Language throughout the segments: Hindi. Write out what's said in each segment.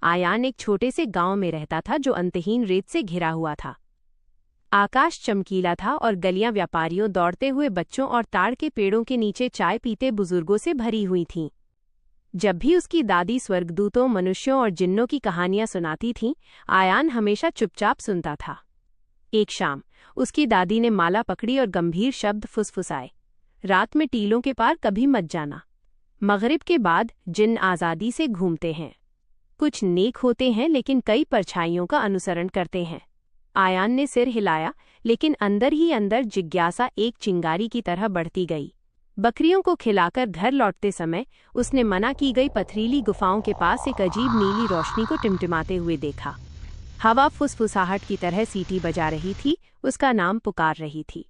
आयान एक छोटे से गांव में रहता था जो अंतहीन रेत से घिरा हुआ था। आकाश चमकीला था और गलियां व्यापारियों, दौड़ते हुए बच्चों और ताड़ के पेड़ों के नीचे चाय पीते बुजुर्गों से भरी हुई थीं। जब भी उसकी दादी स्वर्गदूतों, मनुष्यों और जिन्नों की कहानियां सुनाती थीं, आयान हमेशा चुपचाप सुनता था। एक शाम उसकी दादी ने माला पकड़ी और गंभीर शब्द फुसफुसाए, रात में टीलों के पार कभी मत जाना। मगरिब के बाद जिन्न आज़ादी से घूमते हैं। कुछ नेक होते हैं लेकिन कई परछाइयों का अनुसरण करते हैं। आयान ने सिर हिलाया, लेकिन अंदर ही अंदर जिज्ञासा एक चिंगारी की तरह बढ़ती गई। बकरियों को खिलाकर घर लौटते समय उसने मना की गई पथरीली गुफाओं के पास एक अजीब नीली रोशनी को टिमटिमाते हुए देखा। हवा फुसफुसाहट की तरह सीटी बजा रही थी, उसका नाम पुकार रही थी।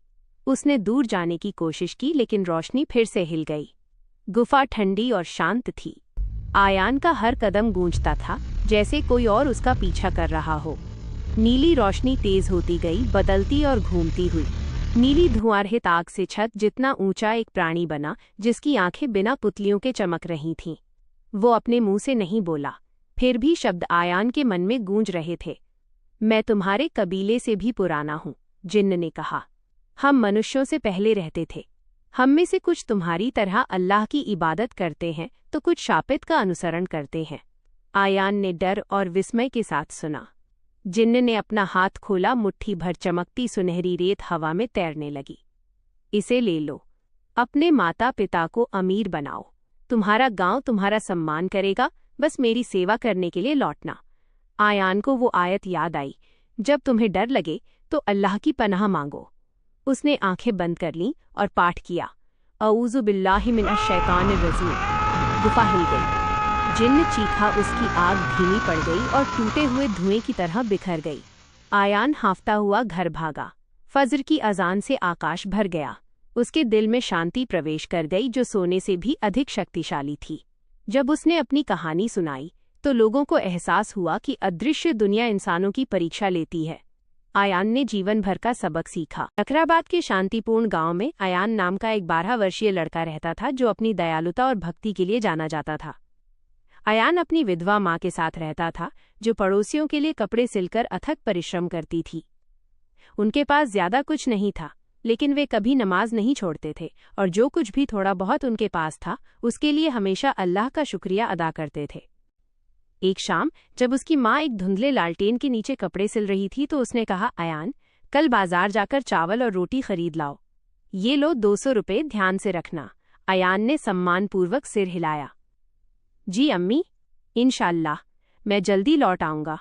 उसने दूर जाने की कोशिश की, लेकिन रोशनी फिर से हिल गई। गुफा ठंडी और शांत थी। आयान का हर कदम गूंजता था, जैसे कोई और उसका पीछा कर रहा हो। नीली रोशनी तेज होती गई, बदलती और घूमती हुई। नीली धुआंरहित आग से छत जितना ऊंचा एक प्राणी बना, जिसकी आंखें बिना पुतलियों के चमक रही थीं। वो अपने मुंह से नहीं बोला, फिर भी शब्द आयान के मन में गूंज रहे थे। मैं तुम्हारे कबीले से भी पुराना हूँ, जिन्न ने कहा। हम मनुष्यों से पहले रहते थे। हम में से कुछ तुम्हारी तरह अल्लाह की इबादत करते हैं तो कुछ शापित का अनुसरण करते हैं। आयान ने डर और विस्मय के साथ सुना। जिन्न ने अपना हाथ खोला, मुट्ठी भर चमकती सुनहरी रेत हवा में तैरने लगी। इसे ले लो, अपने माता पिता को अमीर बनाओ। तुम्हारा गांव तुम्हारा सम्मान करेगा, बस मेरी सेवा करने के लिए लौटना। आयान को वो आयत याद आई, जब तुम्हें डर लगे तो अल्लाह की पनाह मांगो। उसने आंखें बंद कर लीं और पाठ किया, अऊज़ु बिल्लाहि मिनश शैतानिर रजीम। गुफा हिल गई। जिन्न चीखा, उसकी आग धीमी पड़ गई और टूटे हुए धुएं की तरह बिखर गई। आयान हांफता हुआ घर भागा। फजर की अजान से आकाश भर गया। उसके दिल में शांति प्रवेश कर गई, जो सोने से भी अधिक शक्तिशाली थी। जब उसने अपनी कहानी सुनाई तो लोगों को एहसास हुआ कि अदृश्य दुनिया इंसानों की परीक्षा लेती है। आयान ने जीवन भर का सबक सीखा। जकराबाद के शांतिपूर्ण गांव में आयान नाम का एक 12 वर्षीय लड़का रहता था, जो अपनी दयालुता और भक्ति के लिए जाना जाता था। आयान अपनी विधवा माँ के साथ रहता था, जो पड़ोसियों के लिए कपड़े सिलकर अथक परिश्रम करती थी। उनके पास ज्यादा कुछ नहीं था, लेकिन वे कभी नमाज नहीं छोड़ते थे और जो कुछ भी थोड़ा बहुत उनके पास था, उसके लिए हमेशा अल्लाह का शुक्रिया अदा करते थे। एक शाम जब उसकी माँ एक धुंधले लालटेन के नीचे कपड़े सिल रही थी तो उसने कहा, आयान, कल बाजार जाकर चावल और रोटी खरीद लाओ। ये लो 200 रुपये, ध्यान से रखना। आयान ने सम्मानपूर्वक सिर हिलाया। जी अम्मी, इंशाअल्लाह, मैं जल्दी लौट आऊँगा।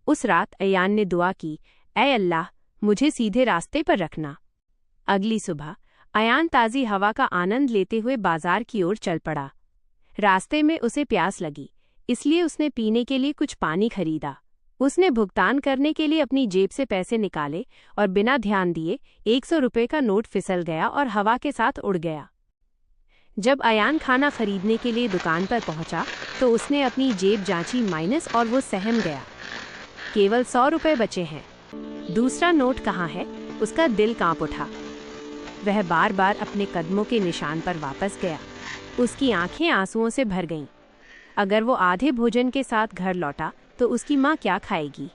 उस रात आयान ने दुआ की, ऐ अल्लाह, मुझे सीधे रास्ते पर रखना। अगली सुबह आयान ताज़ी हवा का आनंद लेते हुए बाजार की ओर चल पड़ा। रास्ते में उसे प्यास लगी, इसलिए उसने पीने के लिए कुछ पानी खरीदा। उसने भुगतान करने के लिए अपनी जेब से पैसे निकाले और बिना ध्यान दिए 100 रुपये का नोट फिसल गया और हवा के साथ उड़ गया। जब आयान खाना खरीदने के लिए दुकान पर पहुंचा तो उसने अपनी जेब जांची माइनस और वो सहम गया। केवल 100 रुपये बचे हैं। दूसरा नोट कहाँ है? उसका दिल कांप उठा। वह बार बार अपने कदमों के निशान पर वापस गया। उसकी आंखें आंसुओं से भर गईं। अगर वो आधे भोजन के साथ घर लौटा तो उसकी माँ क्या खाएगी?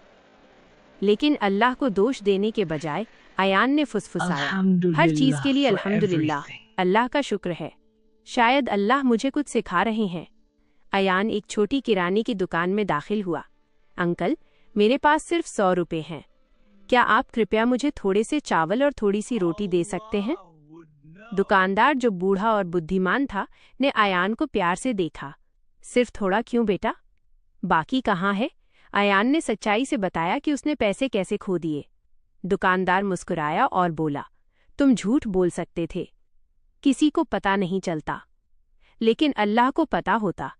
लेकिन अल्लाह को दोष देने के बजाय आयान ने फुसफुसाया, हर चीज़ के लिए अल्हम्दुलिल्लाह, अल्लाह का शुक्र है। शायद अल्लाह मुझे कुछ सिखा रहे हैं। आयान एक छोटी किराने की दुकान में दाखिल हुआ। अंकल, मेरे पास सिर्फ 100 रुपये हैं। क्या आप कृपया मुझे थोड़े से चावल और थोड़ी सी रोटी दे सकते हैं? दुकानदार, जो बूढ़ा और बुद्धिमान था, ने आयान को प्यार से देखा। सिर्फ थोड़ा क्यों बेटा? बाकी कहाँ है? आयान ने सच्चाई से बताया कि उसने पैसे कैसे खो दिए। दुकानदार मुस्कुराया और बोला, तुम झूठ बोल सकते थे, किसी को पता नहीं चलता, लेकिन अल्लाह को पता होता।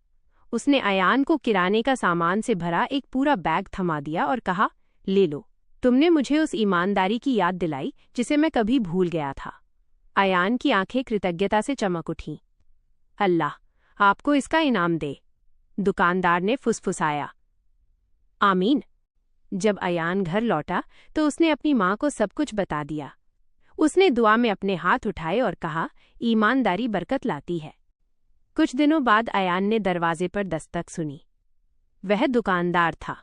उसने आयान को किराने का सामान से भरा एक पूरा बैग थमा दिया और कहा, ले लो, तुमने मुझे उस ईमानदारी की याद दिलाई जिसे मैं कभी भूल गया था। आयान की आंखें कृतज्ञता से चमक उठीं। अल्लाह आपको इसका इनाम दे, दुकानदार ने फुसफुसाया। आमीन। जब आयान घर लौटा तो उसने अपनी माँ को सब कुछ बता दिया। उसने दुआ में अपने हाथ उठाए और कहा, ईमानदारी बरकत लाती है। कुछ दिनों बाद आयान ने दरवाजे पर दस्तक सुनी। वह दुकानदार था।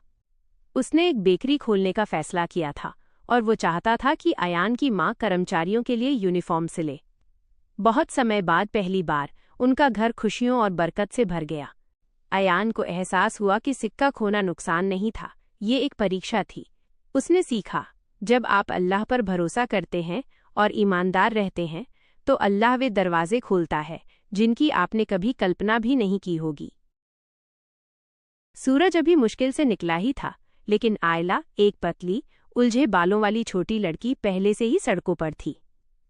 उसने एक बेकरी खोलने का फैसला किया था और वो चाहता था कि अयान की माँ कर्मचारियों के लिए यूनिफॉर्म सिले। बहुत समय बाद पहली बार उनका घर खुशियों और बरकत से भर गया। अयान को एहसास हुआ कि सिक्का खोना नुकसान नहीं था, ये एक परीक्षा थी। उसने सीखा, जब आप अल्लाह पर भरोसा करते हैं और ईमानदार रहते हैं तो अल्लाह वे दरवाजे खोलता है जिनकी आपने कभी कल्पना भी नहीं की होगी। सूरज अभी मुश्किल से निकला ही था, लेकिन आयला, एक पतली, उलझे बालों वाली छोटी लड़की, पहले से ही सड़कों पर थी।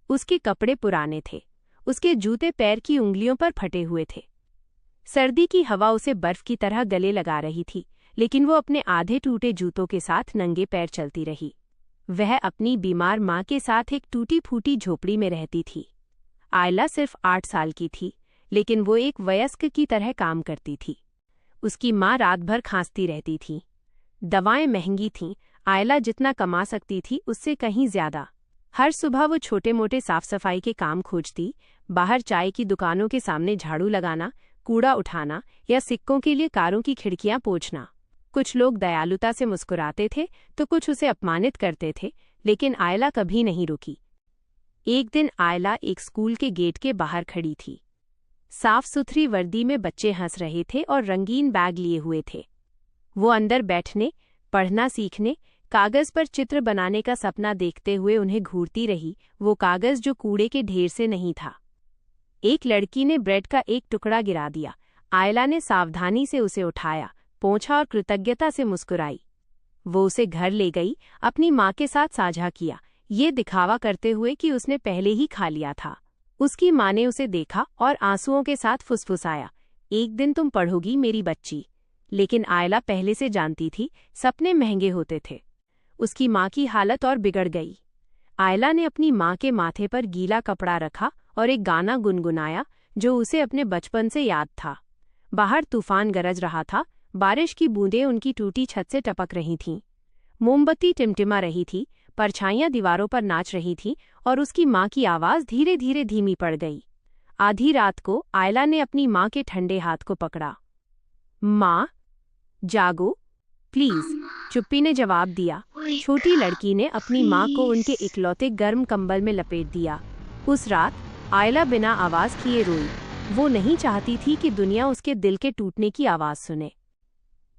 उसके कपड़े पुराने थे, उसके जूते पैर की उंगलियों पर फटे हुए थे। सर्दी की हवा उसे बर्फ की तरह गले लगा रही थी, लेकिन वो अपने आधे टूटे जूतों के साथ नंगे पैर चलती रही। वह अपनी बीमार माँ के साथ एक टूटी फूटी झोपड़ी में रहती थी। आयला सिर्फ 8 साल की थी, लेकिन वो एक वयस्क की तरह काम करती थी। उसकी माँ रात भर खांसती रहती थी। दवाएं महंगी थीं, आयला जितना कमा सकती थी उससे कहीं ज्यादा। हर सुबह वो छोटे मोटे साफ सफाई के काम खोजती, बाहर चाय की दुकानों के सामने झाड़ू लगाना, कूड़ा उठाना या सिक्कों के लिए कारों की खिड़कियां पोंछना। कुछ लोग दयालुता से मुस्कुराते थे तो कुछ उसे अपमानित करते थे, लेकिन आयला कभी नहीं रुकी। एक दिन आयला एक स्कूल के गेट के बाहर खड़ी थी। साफ सुथरी वर्दी में बच्चे हंस रहे थे और रंगीन बैग लिए हुए थे। वो अंदर बैठने, पढ़ना सीखने, कागज पर चित्र बनाने का सपना देखते हुए उन्हें घूरती रही, वो कागज जो कूड़े के ढेर से नहीं था। एक लड़की ने ब्रेड का एक टुकड़ा गिरा दिया। आयला ने सावधानी से उसे उठाया, पोंछा और कृतज्ञता से मुस्कुराई। वो उसे घर ले गई, अपनी माँ के साथ साझा किया, ये दिखावा करते हुए कि उसने पहले ही खा लिया था। उसकी माँ ने उसे देखा और आंसुओं के साथ फुसफुसाया, एक दिन तुम पढ़ोगी मेरी बच्ची। लेकिन आयला पहले से जानती थी, सपने महंगे होते थे। उसकी माँ की हालत और बिगड़ गई। आयला ने अपनी माँ के माथे पर गीला कपड़ा रखा और एक गाना गुनगुनाया जो उसे अपने बचपन से याद था। बाहर तूफान गरज रहा था, बारिश की बूंदें उनकी टूटी छत से टपक रही थीं। मोमबत्ती टिमटिमा रही थी, परछाइयां दीवारों पर नाच रही थीं और उसकी माँ की आवाज़ धीरे धीरे धीमी पड़ गई। आधी रात को आयला ने अपनी माँ के ठंडे हाथ को पकड़ा। माँ, जागो प्लीज, चुप्पी ने जवाब दिया। छोटी लड़की ने अपनी माँ को उनके इकलौते गर्म कंबल में लपेट दिया। उस रात आयला बिना आवाज़ किए रोई। वो नहीं चाहती थी कि दुनिया उसके दिल के टूटने की आवाज़ सुने।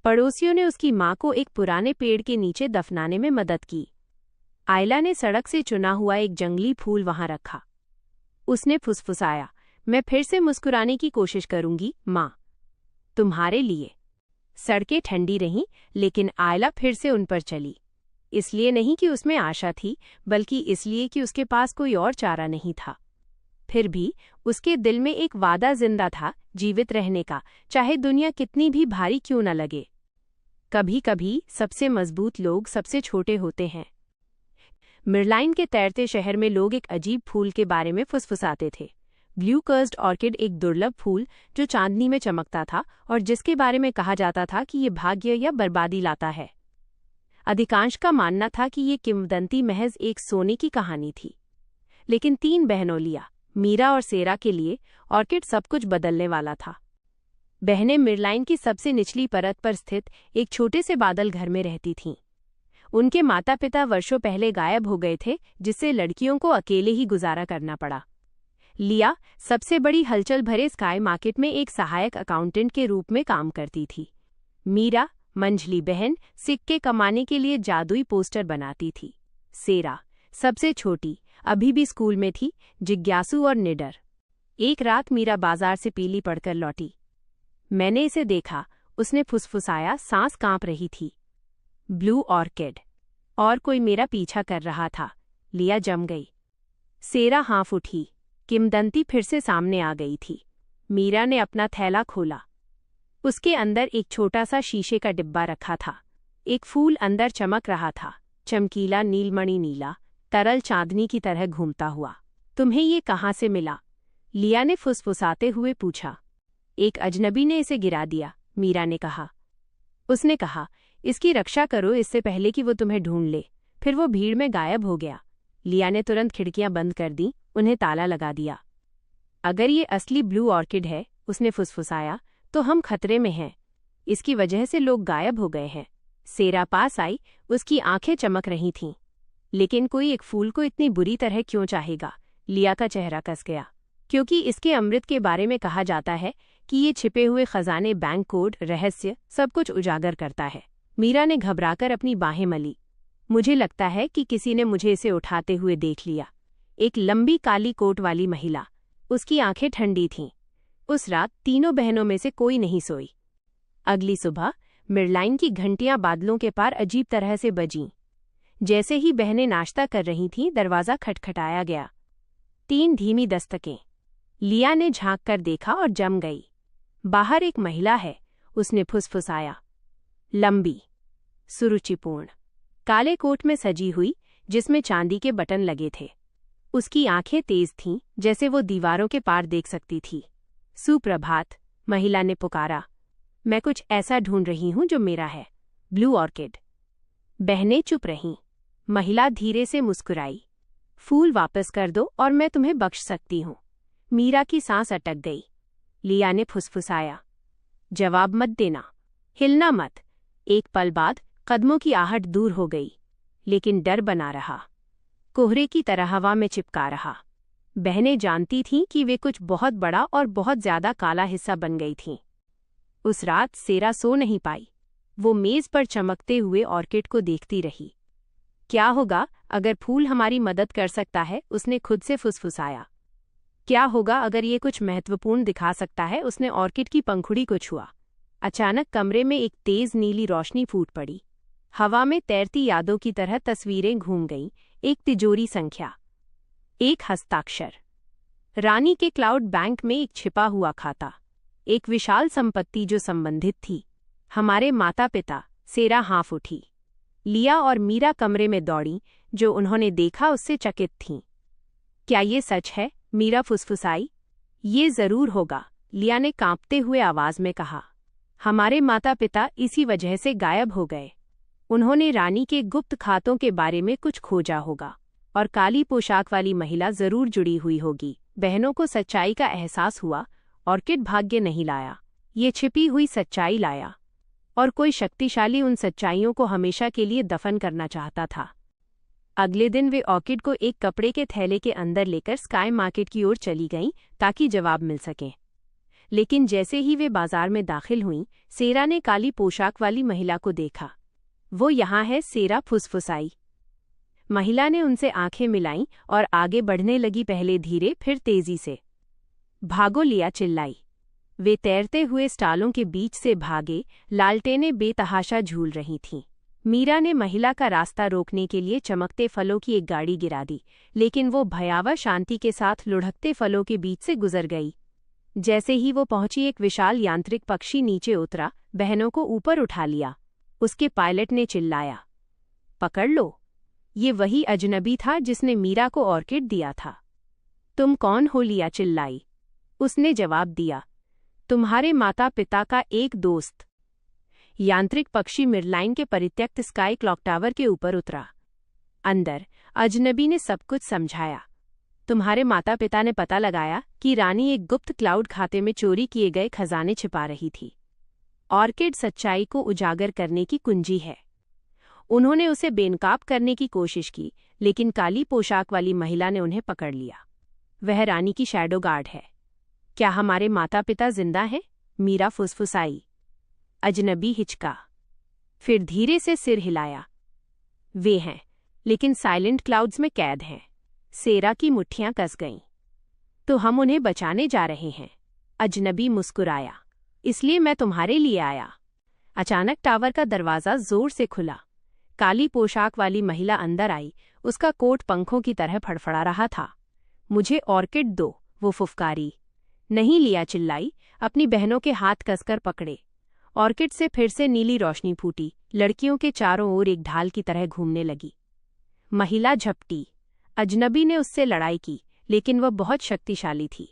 पड़ोसियों ने उसकी माँ को एक पुराने पेड़ के नीचे दफनाने में मदद की। आयला ने सड़क से चुना हुआ एक जंगली फूल वहां रखा। उसने फुसफुसाया, मैं फिर से मुस्कुराने की कोशिश करूंगी माँ, तुम्हारे लिए। सड़कें ठंडी रहीं, लेकिन आयला फिर से उन पर चली। इसलिए नहीं कि उसमें आशा थी, बल्कि इसलिए कि उसके पास कोई और चारा नहीं था। फिर भी उसके दिल में एक वादा जिंदा था, जीवित रहने का, चाहे दुनिया कितनी भी भारी क्यों न लगे। कभी कभी सबसे मजबूत लोग सबसे छोटे होते हैं। मिरलाइन के तैरते शहर में लोग एक अजीब फूल के बारे में फुसफुसाते थे। ब्लू कर्स्ड ऑर्किड, एक दुर्लभ फूल जो चांदनी में चमकता था और जिसके बारे में कहा जाता था कि ये भाग्य या बर्बादी लाता है। अधिकांश का मानना था कि ये किंवदंती महज एक सोने की कहानी थी, लेकिन 3 बहनों लिया, मीरा और सेरा के लिए ऑर्किड सब कुछ बदलने वाला था। बहनें मिरलाइन की सबसे निचली परत पर स्थित एक छोटे से बादल घर में रहती थीं। उनके माता पिता वर्षों पहले गायब हो गए थे, जिससे लड़कियों को अकेले ही गुजारा करना पड़ा। लिया सबसे बड़ी हलचल भरे स्काई मार्केट में एक सहायक अकाउंटेंट के रूप में काम करती थी। मीरा, मंझली बहन, सिक्के कमाने के लिए जादुई पोस्टर बनाती थी। सेरा, सबसे छोटी, अभी भी स्कूल में थी, जिज्ञासु और निडर। एक रात मीरा बाजार से पीली पड़कर लौटी। मैंने इसे देखा, उसने फुसफुसाया, सांस कांप रही थी। ब्लू ऑर्किड, और कोई मेरा पीछा कर रहा था। लिया जम गई। सेरा हाँफ उठी। किंवदंती फिर से सामने आ गई थी। मीरा ने अपना थैला खोला। उसके अंदर एक छोटा सा शीशे का डिब्बा रखा था। एक फूल अंदर चमक रहा था, चमकीला नीलमणि नीला, तरल चांदनी की तरह घूमता हुआ। तुम्हें ये कहाँ से मिला? लिया ने फुसफुसाते हुए पूछा। एक अजनबी ने इसे गिरा दिया, मीरा ने कहा। उसने कहा, इसकी रक्षा करो इससे पहले कि वो तुम्हें ढूंढ ले। फिर वो भीड़ में गायब हो गया। लिया ने तुरंत खिड़कियां बंद कर दी, उन्हें ताला लगा दिया। अगर ये असली ब्लू ऑर्किड है, उसने फुसफुसाया, तो हम खतरे में हैं। इसकी वजह से लोग गायब हो गए हैं। सेरा पास आई, उसकी आंखें चमक रही थीं। लेकिन कोई एक फूल को इतनी बुरी तरह क्यों चाहेगा? लिया का चेहरा कस गया, क्योंकि इसके अमृत के बारे में कहा जाता है कि ये छिपे हुए खजाने, बैंक कोड, रहस्य सब कुछ उजागर करता है। मीरा ने घबराकर अपनी बाहें मली। मुझे लगता है कि किसी ने मुझे इसे उठाते हुए देख लिया। एक लंबी काली कोट वाली महिला, उसकी आंखें ठंडी थीं। उस रात तीनों बहनों में से कोई नहीं सोई। अगली सुबह मिरलाइन की घंटियां बादलों के पार अजीब तरह से बजीं। जैसे ही बहनें नाश्ता कर रही थीं, दरवाज़ा खटखटाया गया। 3 धीमी दस्तकें। लिया ने झांक कर देखा और जम गई। बाहर एक महिला है, उसने फुसफुसाया। लंबी, सुरुचिपूर्ण, काले कोट में सजी हुई, जिसमें चांदी के बटन लगे थे। उसकी आंखें तेज थीं, जैसे वो दीवारों के पार देख सकती थी। सुप्रभात, महिला ने पुकारा। मैं कुछ ऐसा ढूंढ रही हूं जो मेरा है, ब्लू ऑर्किड। बहनें चुप रहीं। महिला धीरे से मुस्कुराई। फूल वापस कर दो और मैं तुम्हें बख्श सकती हूं। मीरा की सांस अटक गई। लिया ने फुसफुसाया, जवाब मत देना, हिलना मत। एक पल बाद कदमों की आहट दूर हो गई, लेकिन डर बना रहा, कोहरे की तरह हवा में चिपका रहा। बहनें जानती थीं कि वे कुछ बहुत बड़ा और बहुत ज्यादा काला हिस्सा बन गई थीं। उस रात सेरा सो नहीं पाई। वो मेज पर चमकते हुए ऑर्किड को देखती रही। क्या होगा अगर फूल हमारी मदद कर सकता है? उसने खुद से फुसफुसाया। क्या होगा अगर ये कुछ महत्वपूर्ण दिखा सकता है? उसने ऑर्किड की पंखुड़ी को छुआ। अचानक कमरे में एक तेज नीली रोशनी फूट पड़ी। हवा में तैरती यादों की तरह तस्वीरें घूम गईं। एक तिजोरी संख्या, एक हस्ताक्षर, रानी के क्लाउड बैंक में एक छिपा हुआ खाता, एक विशाल संपत्ति जो संबंधित थी। हमारे माता पिता। सेरा हाँफ उठी। लिया और मीरा कमरे में दौड़ीं। जो उन्होंने देखा उससे चकित थीं। क्या ये सच है? मीरा फुसफुसाई। ये जरूर होगा, लिया ने कांपते हुए आवाज में कहा। हमारे माता पिता इसी वजह से गायब हो गए। उन्होंने रानी के गुप्त खातों के बारे में कुछ खोजा होगा, और काली पोशाक वाली महिला जरूर जुड़ी हुई होगी। बहनों को सच्चाई का एहसास हुआ। ऑर्किड भाग्य नहीं लाया, ये छिपी हुई सच्चाई लाया, और कोई शक्तिशाली उन सच्चाइयों को हमेशा के लिए दफन करना चाहता था। अगले दिन वे ऑर्किड को एक कपड़े के थैले के अंदर लेकर स्काई मार्केट की ओर चली गईं ताकि जवाब मिल सके। लेकिन जैसे ही वे बाजार में दाखिल हुईं, सेरा ने काली पोशाक वाली महिला को देखा। वो यहाँ है, सेरा फुसफुसाई। महिला ने उनसे आंखें मिलाईं और आगे बढ़ने लगी, पहले धीरे फिर तेजी से। भागो, लिया चिल्लाई। वे तैरते हुए स्टालों के बीच से भागे। लालटेनें बेतहाशा झूल रही थीं। मीरा ने महिला का रास्ता रोकने के लिए चमकते फलों की एक गाड़ी गिरा दी, लेकिन वो भयावह शांति के साथ लुढ़कते फलों के बीच से गुजर गई। जैसे ही वो पहुंची, एक विशाल यांत्रिक पक्षी नीचे उतरा, बहनों को ऊपर उठा लिया। उसके पायलट ने चिल्लाया, पकड़ लो। ये वही अजनबी था जिसने मीरा को ऑर्किड दिया था। तुम कौन हो? लिया चिल्लाई। उसने जवाब दिया, तुम्हारे माता पिता का एक दोस्त। यांत्रिक पक्षी मिरलाइन के परित्यक्त स्काई क्लॉक टावर के ऊपर उतरा। अंदर अजनबी ने सब कुछ समझाया। तुम्हारे माता पिता ने पता लगाया कि रानी एक गुप्त क्लाउड खाते में चोरी किए गए खजाने छिपा रही थी। ऑर्किड सच्चाई को उजागर करने की कुंजी है। उन्होंने उसे बेनकाब करने की कोशिश की, लेकिन काली पोशाक वाली महिला ने उन्हें पकड़ लिया। वह रानी की शैडो गार्ड है। क्या हमारे माता पिता जिंदा हैं? मीरा फुसफुसाई। अजनबी हिचका, फिर धीरे से सिर हिलाया। वे हैं, लेकिन साइलेंट क्लाउड्स में कैद हैं। सेरा की मुट्ठियां कस गईं। तो हम उन्हें बचाने जा रहे हैं। अजनबी मुस्कुराया। इसलिए मैं तुम्हारे लिए आया। अचानक टावर का दरवाज़ा जोर से खुला। काली पोशाक वाली महिला अंदर आई। उसका कोट पंखों की तरह फड़फड़ा रहा था। मुझे ऑर्किड दो, वो फुफकारी। नहीं, लिया चिल्लाई, अपनी बहनों के हाथ कसकर पकड़े। ऑर्किड से फिर से नीली रोशनी फूटी, लड़कियों के चारों ओर एक ढाल की तरह घूमने लगी। महिला झपटी। अजनबी ने उससे लड़ाई की, लेकिन वह बहुत शक्तिशाली थी।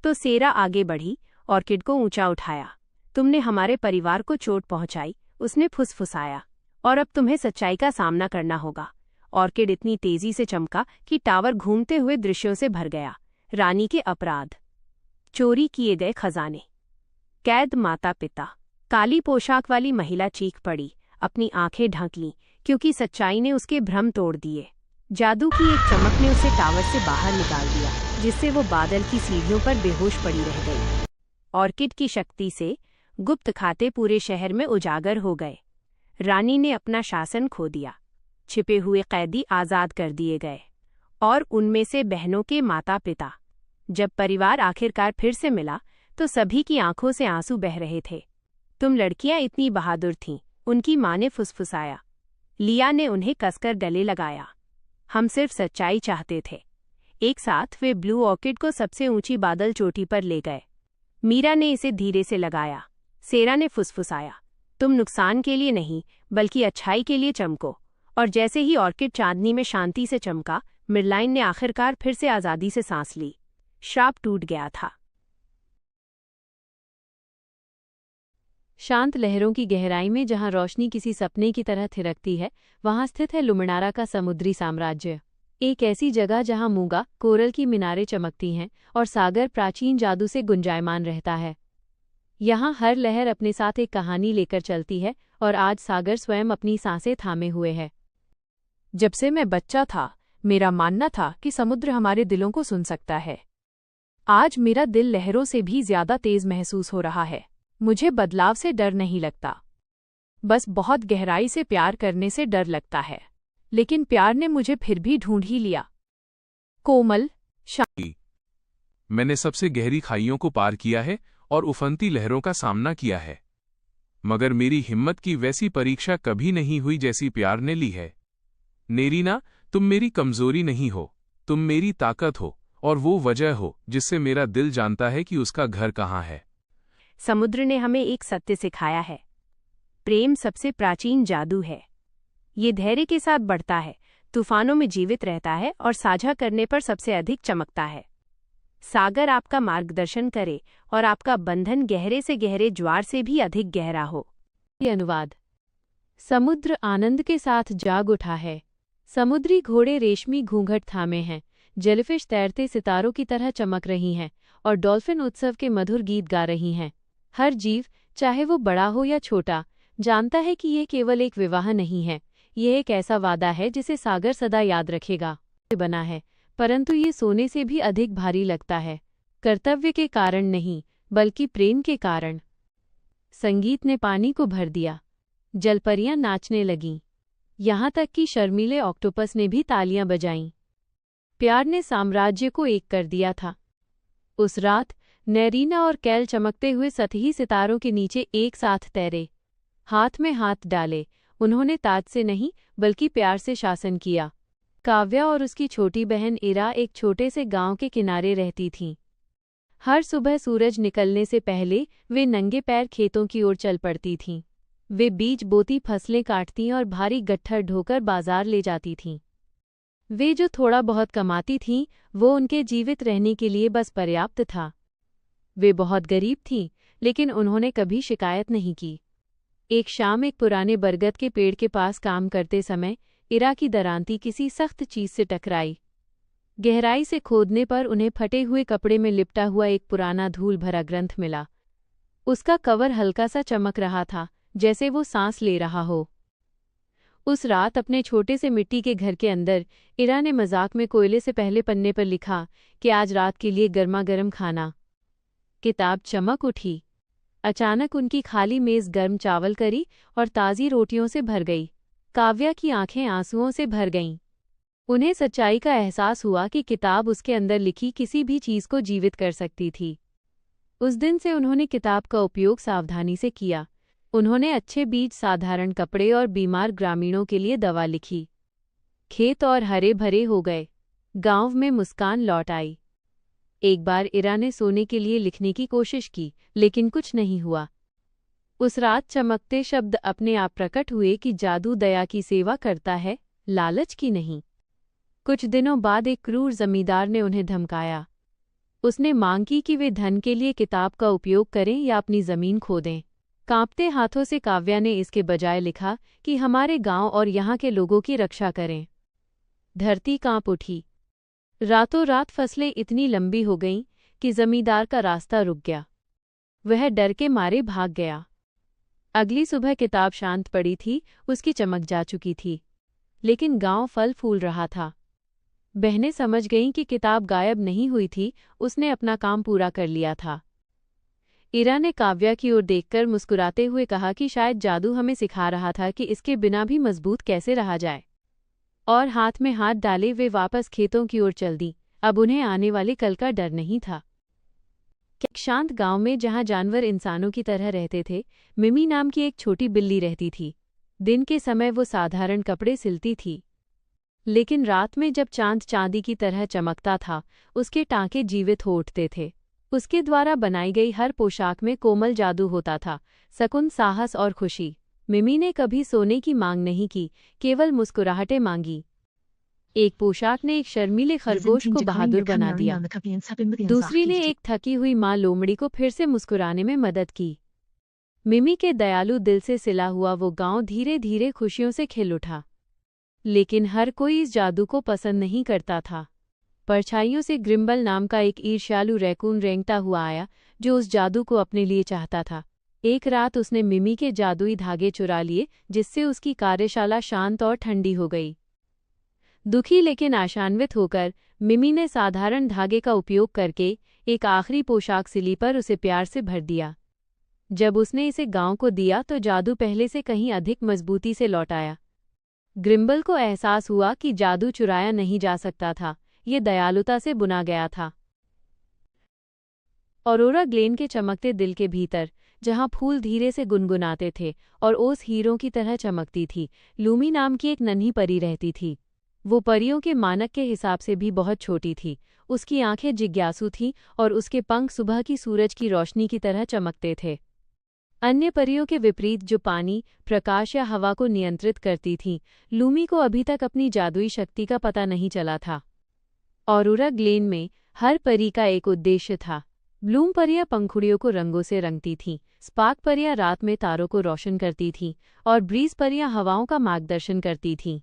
तो सेरा आगे बढ़ी, ऑर्किड को ऊंचा उठाया। तुमने हमारे परिवार को चोट पहुंचाई, उसने फुसफुसाया, और अब तुम्हें सच्चाई का सामना करना होगा। ऑर्किड इतनी तेजी से चमका कि टावर घूमते हुए दृश्यों से भर गया। रानी के अपराध, चोरी किए गए खजाने, कैद माता पिता, काली पोशाक वाली महिला चीख पड़ी, अपनी आंखें ढक लीं, क्योंकि सच्चाई ने उसके भ्रम तोड़ दिए। जादू की एक चमक ने उसे टावर से बाहर निकाल दिया, जिससे वो बादल की सीढ़ियों पर बेहोश पड़ी रह गई। ऑर्किड की शक्ति से गुप्त खाते पूरे शहर में उजागर हो गए। रानी ने अपना शासन खो दिया, छिपे हुए कैदी आज़ाद कर दिए गए, और उनमें से बहनों के माता पिता। जब परिवार आखिरकार फिर से मिला तो सभी की आंखों से आंसू बह रहे थे। तुम लड़कियां इतनी बहादुर थीं, उनकी माँ ने फुसफुसाया। लिया ने उन्हें कसकर गले लगाया। हम सिर्फ सच्चाई चाहते थे। एक साथ वे ब्लू ऑर्किड को सबसे ऊंची बादल चोटी पर ले गए। मीरा ने इसे धीरे से लगाया। सेरा ने फुसफुसाया, तुम नुकसान के लिए नहीं बल्कि अच्छाई के लिए चमको। और जैसे ही ऑर्किड चांदनी में शांति से चमका, मिरलाइन ने आखिरकार फिर से आज़ादी से सांस ली। श्राप टूट गया था। शांत लहरों की गहराई में जहां रोशनी किसी सपने की तरह थिरकती है, वहां स्थित है लुमिनारा का समुद्री साम्राज्य। एक ऐसी जगह जहां मूंगा कोरल की मीनारें चमकती हैं और सागर प्राचीन जादू से गुंजायमान रहता है। यहाँ हर लहर अपने साथ एक कहानी लेकर चलती है, और आज सागर स्वयं अपनी सांसें थामे हुए है। जब से मैं बच्चा था, मेरा मानना था कि समुद्र हमारे दिलों को सुन सकता है। आज मेरा दिल लहरों से भी ज्यादा तेज महसूस हो रहा है। मुझे बदलाव से डर नहीं लगता, बस बहुत गहराई से प्यार करने से डर लगता है। लेकिन प्यार ने मुझे फिर भी ढूंढ ही लिया। कोमल, मैंने सबसे गहरी खाइयों को पार किया है और उफनती लहरों का सामना किया है, मगर मेरी हिम्मत की वैसी परीक्षा कभी नहीं हुई जैसी प्यार ने ली है। नेरीना, तुम मेरी कमजोरी नहीं हो, तुम मेरी ताकत हो, और वो वजह हो जिससे मेरा दिल जानता है कि उसका घर कहाँ है। समुद्र ने हमें एक सत्य सिखाया है, प्रेम सबसे प्राचीन जादू है। ये धैर्य के साथ बढ़ता है, तूफानों में जीवित रहता है और साझा करने पर सबसे अधिक चमकता है। सागर आपका मार्गदर्शन करे और आपका बंधन गहरे से गहरे ज्वार से भी अधिक गहरा हो। ये अनुवाद। समुद्र आनंद के साथ जाग उठा है। समुद्री घोड़े रेशमी घूंघट थामे हैं, जेलीफिश तैरते सितारों की तरह चमक रही हैं, और डॉल्फिन उत्सव के मधुर गीत गा रही हैं। हर जीव, चाहे वो बड़ा हो या छोटा, जानता है कि ये केवल एक विवाह नहीं है, यह एक ऐसा वादा है जिसे सागर सदा याद रखेगा। बना है, परंतु ये सोने से भी अधिक भारी लगता है, कर्तव्य के कारण नहीं बल्कि प्रेम के कारण। संगीत ने पानी को भर दिया, जलपरियां नाचने लगीं, यहाँ तक कि शर्मीले ऑक्टोपस ने भी तालियां बजाईं। प्यार ने साम्राज्य को एक कर दिया था। उस रात नेरीना और कैल चमकते हुए सतही सितारों के नीचे एक साथ तैरे, हाथ में हाथ डाले। उन्होंने ताज से नहीं बल्कि प्यार से शासन किया। काव्या और उसकी छोटी बहन इरा एक छोटे से गांव के किनारे रहती थीं। हर सुबह सूरज निकलने से पहले वे नंगे पैर खेतों की ओर चल पड़ती थीं। वे बीज बोती, फसलें काटती और भारी गट्ठर ढोकर बाजार ले जाती थीं। वे जो थोड़ा बहुत कमाती थीं, वो उनके जीवित रहने के लिए बस पर्याप्त था। वे बहुत गरीब थीं, लेकिन उन्होंने कभी शिकायत नहीं की। एक शाम एक पुराने बरगद के पेड़ के पास काम करते समय इरा की दरांती किसी सख्त चीज से टकराई। गहराई से खोदने पर उन्हें फटे हुए कपड़े में लिपटा हुआ एक पुराना धूल भरा ग्रंथ मिला। उसका कवर हल्का सा चमक रहा था, जैसे वो सांस ले रहा हो। उस रात अपने छोटे से मिट्टी के घर के अंदर इरा ने मजाक में कोयले से पहले पन्ने पर लिखा कि आज रात के लिए गर्मा गर्म खाना। किताब चमक उठी। अचानक उनकी खाली मेज गर्म चावल करी और ताज़ी रोटियों से भर गई। काव्या की आंखें आंसुओं से भर गईं। उन्हें सच्चाई का एहसास हुआ कि किताब उसके अंदर लिखी किसी भी चीज़ को जीवित कर सकती थी। उस दिन से उन्होंने किताब का उपयोग सावधानी से किया। उन्होंने अच्छे बीज, साधारण कपड़े और बीमार ग्रामीणों के लिए दवा लिखी। खेत और हरे भरे हो गए। गांव में मुस्कान लौट आई। एक बार इरा ने सोने के लिए लिखने की कोशिश की, लेकिन कुछ नहीं हुआ। उस रात चमकते शब्द अपने आप प्रकट हुए कि जादू दया की सेवा करता है, लालच की नहीं। कुछ दिनों बाद एक क्रूर जमींदार ने उन्हें धमकाया। उसने मांग की कि वे धन के लिए किताब का उपयोग करें या अपनी जमीन खो दें। कांपते हाथों से काव्या ने इसके बजाय लिखा कि हमारे गांव और यहाँ के लोगों की रक्षा करें। धरती कांप उठी। रातों रात फसलें इतनी लंबी हो गईं कि जमींदार का रास्ता रुक गया। वह डर के मारे भाग गया। अगली सुबह किताब शांत पड़ी थी, उसकी चमक जा चुकी थी, लेकिन गांव फल फूल रहा था। बहनें समझ गईं कि किताब गायब नहीं हुई थी, उसने अपना काम पूरा कर लिया था। इरा ने काव्या की ओर देखकर मुस्कुराते हुए कहा कि शायद जादू हमें सिखा रहा था कि इसके बिना भी मजबूत कैसे रहा जाए। और हाथ में हाथ डाले वे वापस खेतों की ओर चल दी। अब उन्हें आने वाले कल का डर नहीं था। एक शांत गांव में जहां जानवर इंसानों की तरह रहते थे, मिमी नाम की एक छोटी बिल्ली रहती थी। दिन के समय वो साधारण कपड़े सिलती थी, लेकिन रात में जब चांद चांदी की तरह चमकता था, उसके टांके जीवित हो उठते थे। उसके द्वारा बनाई गई हर पोशाक में कोमल जादू होता था, सकून, साहस और खुशी। मिमी ने कभी सोने की मांग नहीं की, केवल मुस्कुराहटें मांगी। एक पोशाक ने एक शर्मीले खरगोश को बहादुर बना दिया, दूसरी ने एक थकी हुई माँ लोमड़ी को फिर से मुस्कुराने में मदद की। मिमी के दयालु दिल से सिला हुआ वो गांव धीरे धीरे खुशियों से खिल उठा। लेकिन हर कोई इस जादू को पसंद नहीं करता था। परछाइयों से ग्रिम्बल नाम का एक ईर्ष्यालु रैकून रेंगता हुआ आया, जो उस जादू को अपने लिए चाहता था। एक रात उसने मिमी के जादुई धागे चुरा लिए, जिससे उसकी कार्यशाला शांत और ठंडी हो गई। दुखी लेकिन आशान्वित होकर मिमी ने साधारण धागे का उपयोग करके एक आखिरी पोशाक सिली पर उसे प्यार से भर दिया। जब उसने इसे गांव को दिया तो जादू पहले से कहीं अधिक मजबूती से लौट आया। ग्रिम्बल को एहसास हुआ कि जादू चुराया नहीं जा सकता था, ये दयालुता से बुना गया था। ऑरोरा ग्लेन के चमकते दिल के भीतर, जहां फूल धीरे से गुनगुनाते थे और ओस हीरों की तरह चमकती थी, लूमी नाम की एक नन्ही परी रहती थी। वो परियों के मानक के हिसाब से भी बहुत छोटी थी। उसकी आंखें जिज्ञासु थीं और उसके पंख सुबह की सूरज की रोशनी की तरह चमकते थे। अन्य परियों के विपरीत, जो पानी, प्रकाश या हवा को नियंत्रित करती थीं, लूमी को अभी तक अपनी जादुई शक्ति का पता नहीं चला था। ऑरोरा ग्लेन में हर परी का एक उद्देश्य था। ब्लूम परियां पंखुड़ियों को रंगों से रंगती थीं, स्पार्क परियां रात में तारों को रोशन करती थीं और ब्रीज परियां हवाओं का मार्गदर्शन करती थीं।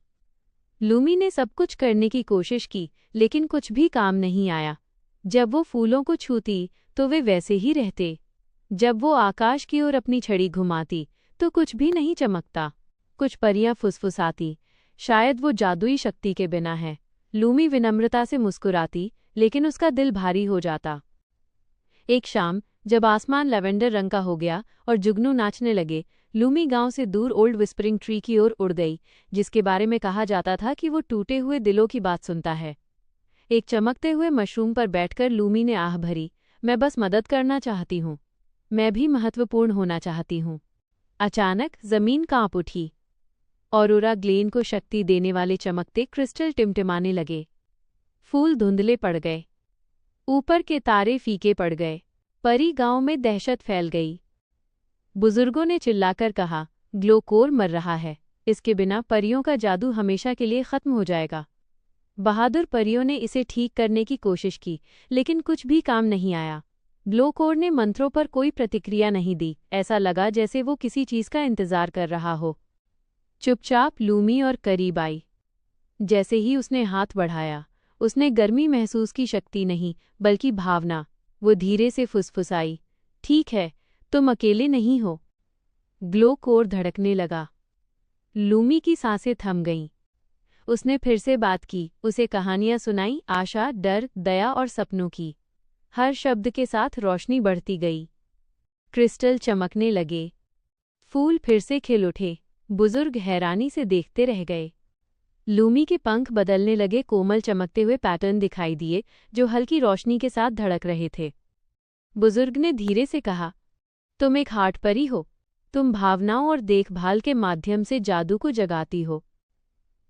लूमी ने सब कुछ करने की कोशिश की, लेकिन कुछ भी काम नहीं आया। जब वो फूलों को छूती तो वे वैसे ही रहते। जब वो आकाश की ओर अपनी छड़ी घुमाती तो कुछ भी नहीं चमकता। कुछ परियां फुसफुसाती, शायद वो जादुई शक्ति के बिना है। लूमी विनम्रता से मुस्कुराती, लेकिन उसका दिल भारी हो जाता। एक शाम जब आसमान लैवेंडर रंग का हो गया और जुगनू नाचने लगे, लूमी गांव से दूर ओल्ड विस्परिंग ट्री की ओर उड़ गई, जिसके बारे में कहा जाता था कि वो टूटे हुए दिलों की बात सुनता है। एक चमकते हुए मशरूम पर बैठकर लूमी ने आह भरी, मैं बस मदद करना चाहती हूँ, मैं भी महत्वपूर्ण होना चाहती हूँ। अचानक जमीन कांप उठी। ऑरोरा ग्लेन को शक्ति देने वाले चमकते क्रिस्टल टिमटिमाने लगे। फूल धुंधले पड़ गए, ऊपर के तारे फीके पड़ गए। परी गांव में दहशत फैल गई। बुजुर्गों ने चिल्लाकर कहा, ग्लोकोर मर रहा है, इसके बिना परियों का जादू हमेशा के लिए खत्म हो जाएगा। बहादुर परियों ने इसे ठीक करने की कोशिश की, लेकिन कुछ भी काम नहीं आया। ग्लोकोर ने मंत्रों पर कोई प्रतिक्रिया नहीं दी, ऐसा लगा जैसे वो किसी चीज का इंतजार कर रहा हो। चुपचाप लूमी और करीब आई। जैसे ही उसने हाथ बढ़ाया, उसने गर्मी महसूस की, शक्ति नहीं बल्कि भावना। वो धीरे से फुसफुसाई, ठीक है, तुम अकेले नहीं हो। ग्लोकोर धड़कने लगा। लूमी की सांसें थम गईं। उसने फिर से बात की, उसे कहानियां सुनाई, आशा, डर, दया और सपनों की। हर शब्द के साथ रोशनी बढ़ती गई। क्रिस्टल चमकने लगे, फूल फिर से खिल उठे। बुजुर्ग हैरानी से देखते रह गए। लूमी के पंख बदलने लगे, कोमल चमकते हुए पैटर्न दिखाई दिए जो हल्की रोशनी के साथ धड़क रहे थे। बुजुर्ग ने धीरे से कहा, तुम एक हार्ट परी हो, तुम भावनाओं और देखभाल के माध्यम से जादू को जगाती हो।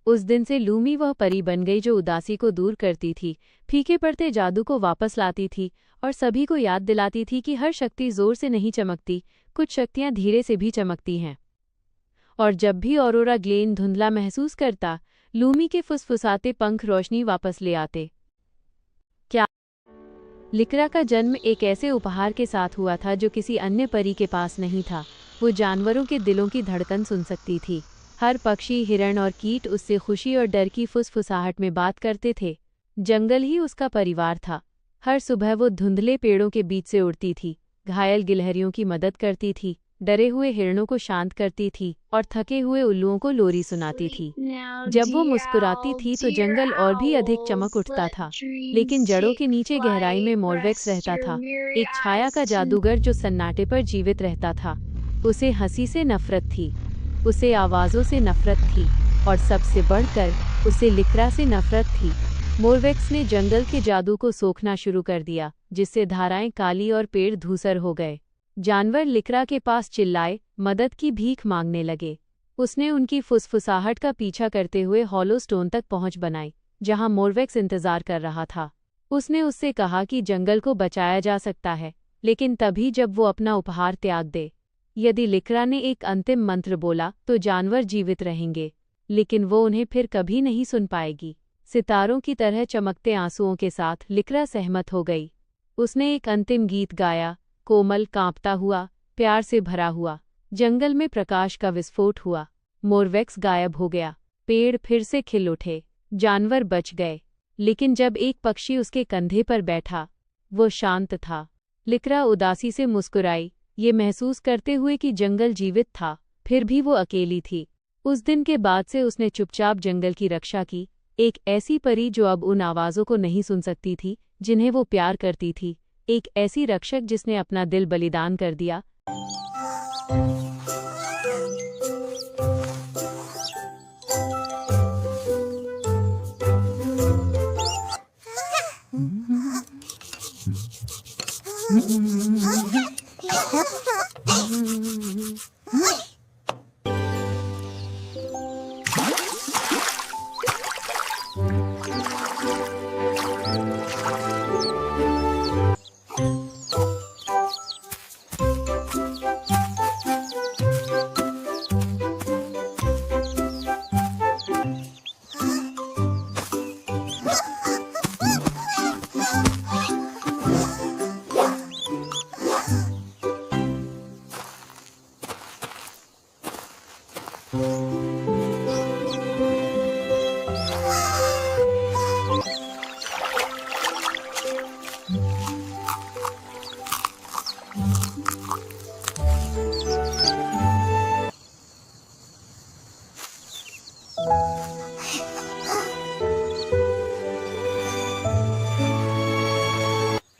उस दिन से लूमी वह परी बन गई जो उदासी को दूर करती थी, फीके पड़ते जादू को वापस लाती थी और सभी को याद दिलाती थी कि हर शक्ति जोर से नहीं चमकती, कुछ शक्तियां धीरे से भी चमकती हैं। और जब भी ऑरोरा ग्लेन धुंधला महसूस करता, लूमी के फुसफुसाते पंख रोशनी वापस ले आते। क्या लिक्रा का जन्म एक ऐसे उपहार के साथ हुआ था जो किसी अन्य परी के पास नहीं था। वो जानवरों के दिलों की धड़कन सुन सकती थी। हर पक्षी, हिरण और कीट उससे खुशी और डर की फुसफुसाहट में बात करते थे। जंगल ही उसका परिवार था। हर सुबह वो धुंधले पेड़ों के बीच से उड़ती थी, घायल गिलहरियों की मदद करती थी, डरे हुए हिरणों को शांत करती थी और थके हुए उल्लुओं को लोरी सुनाती थी। जब वो मुस्कुराती थी तो जंगल और भी अधिक चमक उठता था, लेकिन जड़ों के नीचे गहराई में मोरवेक्स रहता था, एक छाया का जादूगर जो सन्नाटे पर जीवित रहता था। उसे हंसी से नफरत थी, उसे आवाज़ों से नफरत थी और सबसे बढ़कर उसे लिकरा से नफरत थी। मोरवेक्स ने जंगल के जादू को सोखना शुरू कर दिया, जिससे धाराएं काली और पेड़ धूसर हो गए। जानवर लिकरा के पास चिल्लाए, मदद की भीख मांगने लगे। उसने उनकी फुसफुसाहट का पीछा करते हुए हॉलो स्टोन तक पहुंच बनाई, जहां मोरवेक्स इंतजार कर रहा था। उसने उससे कहा कि जंगल को बचाया जा सकता है, लेकिन तभी जब वो अपना उपहार त्याग दे। यदि लिकरा ने एक अंतिम मंत्र बोला तो जानवर जीवित रहेंगे, लेकिन वो उन्हें फिर कभी नहीं सुन पाएगी। सितारों की तरह चमकते आंसुओं के साथ लिकरा सहमत हो गई। उसने एक अंतिम गीत गाया, कोमल, कांपता हुआ, प्यार से भरा हुआ। जंगल में प्रकाश का विस्फोट हुआ। मोरवेक्स गायब हो गया। पेड़ फिर से खिल उठे। जानवर बच गए, लेकिन जब एक पक्षी उसके कंधे पर बैठा, वो शांत था। लिकरा उदासी से मुस्कुराई, ये महसूस करते हुए कि जंगल जीवित था, फिर भी वो अकेली थी। उस दिन के बाद से उसने चुपचाप जंगल की रक्षा की, एक ऐसी परी जो अब उन आवाज़ों को नहीं सुन सकती थी जिन्हें वो प्यार करती थी, एक ऐसी रक्षक जिसने अपना दिल बलिदान कर दिया।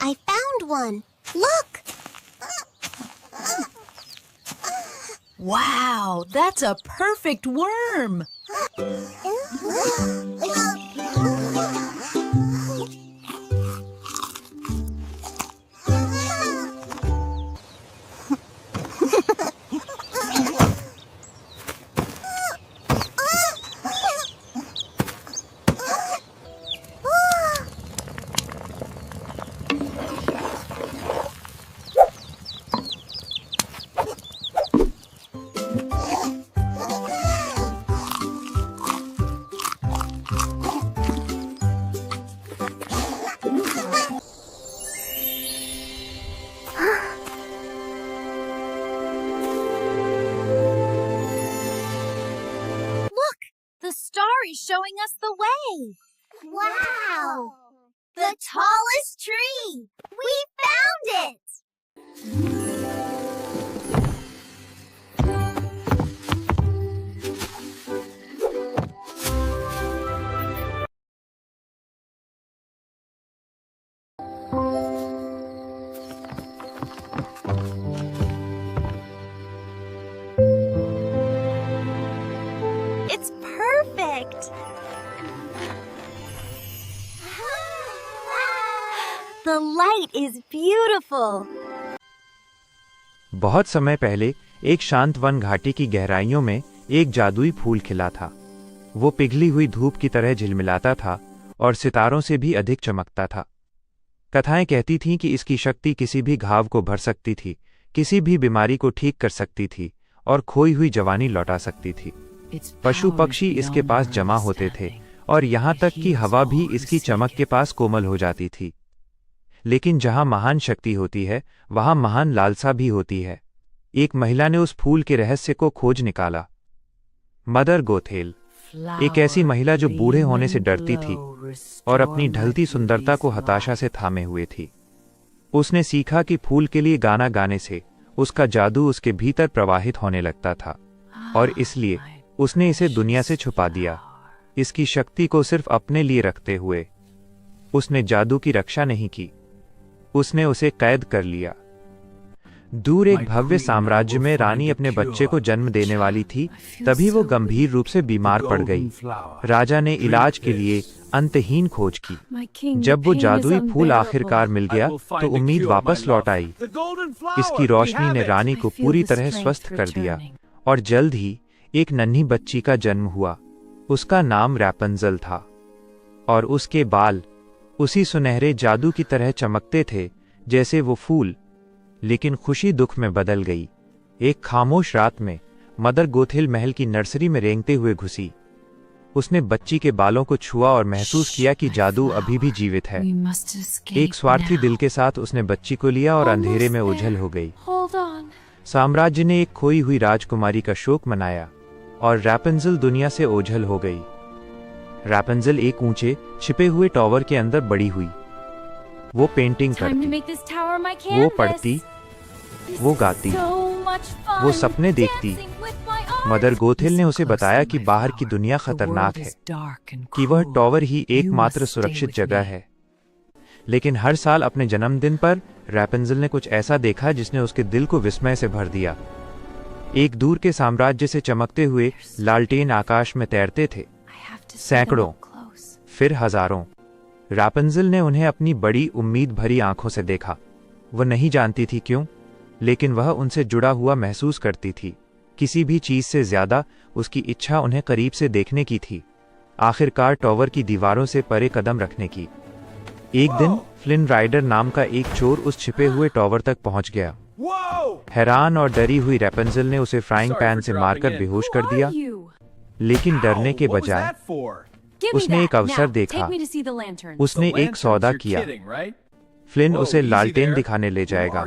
I found one. Look! Wow, that's a perfect worm! The star is showing us the way. Wow! The tallest tree! We found it! It's perfect! The light is beautiful! बहुत समय पहले एक शांत वन घाटी की गहराइयों में एक जादुई फूल खिला था। वो पिघली हुई धूप की तरह झिलमिलाता था और सितारों से भी अधिक चमकता था। कथाएं कहती थीं कि इसकी शक्ति किसी भी घाव को भर सकती थी, किसी भी बीमारी को ठीक कर सकती थी और खोई हुई जवानी लौटा सकती थी। पशु पक्षी इसके पास जमा होते थे और यहाँ तक कि हवा भी इसकी चमक के पास कोमल हो जाती थी। लेकिन जहाँ महान शक्ति होती है, वहाँ महान लालसा भी होती है। एक महिला ने उस फूल के रहस्य को खोज निकाला। मदर गोथेल, एक ऐसी महिला जो बूढ़े होने से डरती थी और अपनी ढलती सुंदरता को हताशा से थामे हुए थी। उसने सीखा कि फूल के लिए गाना गाने से उसका जादू उसके भीतर प्रवाहित होने लगता था और इसलिए उसने इसे दुनिया से छुपा दिया, इसकी शक्ति को सिर्फ अपने लिए रखते हुए। उसने जादू की रक्षा नहीं की, उसने उसे कैद कर लिया। दूर एक भव्य साम्राज्य में रानी अपने बच्चे को जन्म देने वाली थी, तभी वो गंभीर रूप से बीमार पड़ गई। राजा ने इलाज के लिए अंतहीन खोज की। जब वो जादुई फूल आखिरकार मिल गया तो उम्मीद वापस लौट आई। इसकी रोशनी ने रानी को पूरी तरह स्वस्थ कर दिया और जल्द ही एक नन्ही बच्ची का जन्म हुआ। उसका नाम रैपंजल था और उसके बाल उसी सुनहरे जादू की तरह चमकते थे जैसे वो फूल। लेकिन खुशी दुख में बदल गई। एक खामोश रात में मदर गोथेल महल की नर्सरी में रेंगते हुए घुसी। उसने बच्ची के बालों को छुआ और महसूस किया कि जादू अभी भी जीवित है। एक स्वार्थी दिल के साथ उसने बच्ची को लिया और अंधेरे में ओझल हो गई। साम्राज्य ने एक खोई हुई राजकुमारी का शोक मनाया और रैपंजल दुनिया से ओझल हो गई। रैपंजल एक ऊंचे छिपे हुए टॉवर के अंदर बड़ी हुई। वो पेंटिंग करती, वो पढ़ती, वो गाती, वो सपने देखती। मदर गोथेल ने उसे बताया कि बाहर की दुनिया खतरनाक है, कि वह टॉवर ही एकमात्र सुरक्षित जगह है। लेकिन हर साल अपने जन्मदिन पर रैपंजल ने कुछ ऐसा देखा जिसने उसके दिल को विस्मय से भर दिया। एक दूर के साम्राज्य से चमकते हुए लालटेन आकाश में तैरते थे, सैकड़ों, फिर हजारों। रैपंजल ने उन्हें अपनी बड़ी उम्मीद भरी आंखों से देखा। वह नहीं जानती थी क्यों, लेकिन वह उनसे जुड़ा हुआ महसूस करती थी। किसी भी चीज से ज्यादा उसकी इच्छा उन्हें करीब से देखने की थी, आखिरकार टॉवर की दीवारों से परे कदम रखने की। एक दिन फ्लिन राइडर नाम का एक चोर उस छिपे हुए टॉवर तक पहुंच गया। हैरान और डरी हुई रैपंजल ने उसे फ्राइंग पैन से मारकर बेहोश कर दिया। लेकिन डरने के बजाय उसने एक अवसर देखा। उसने एक सौदा किया। फ्लिन उसे लालटेन दिखाने ले जाएगा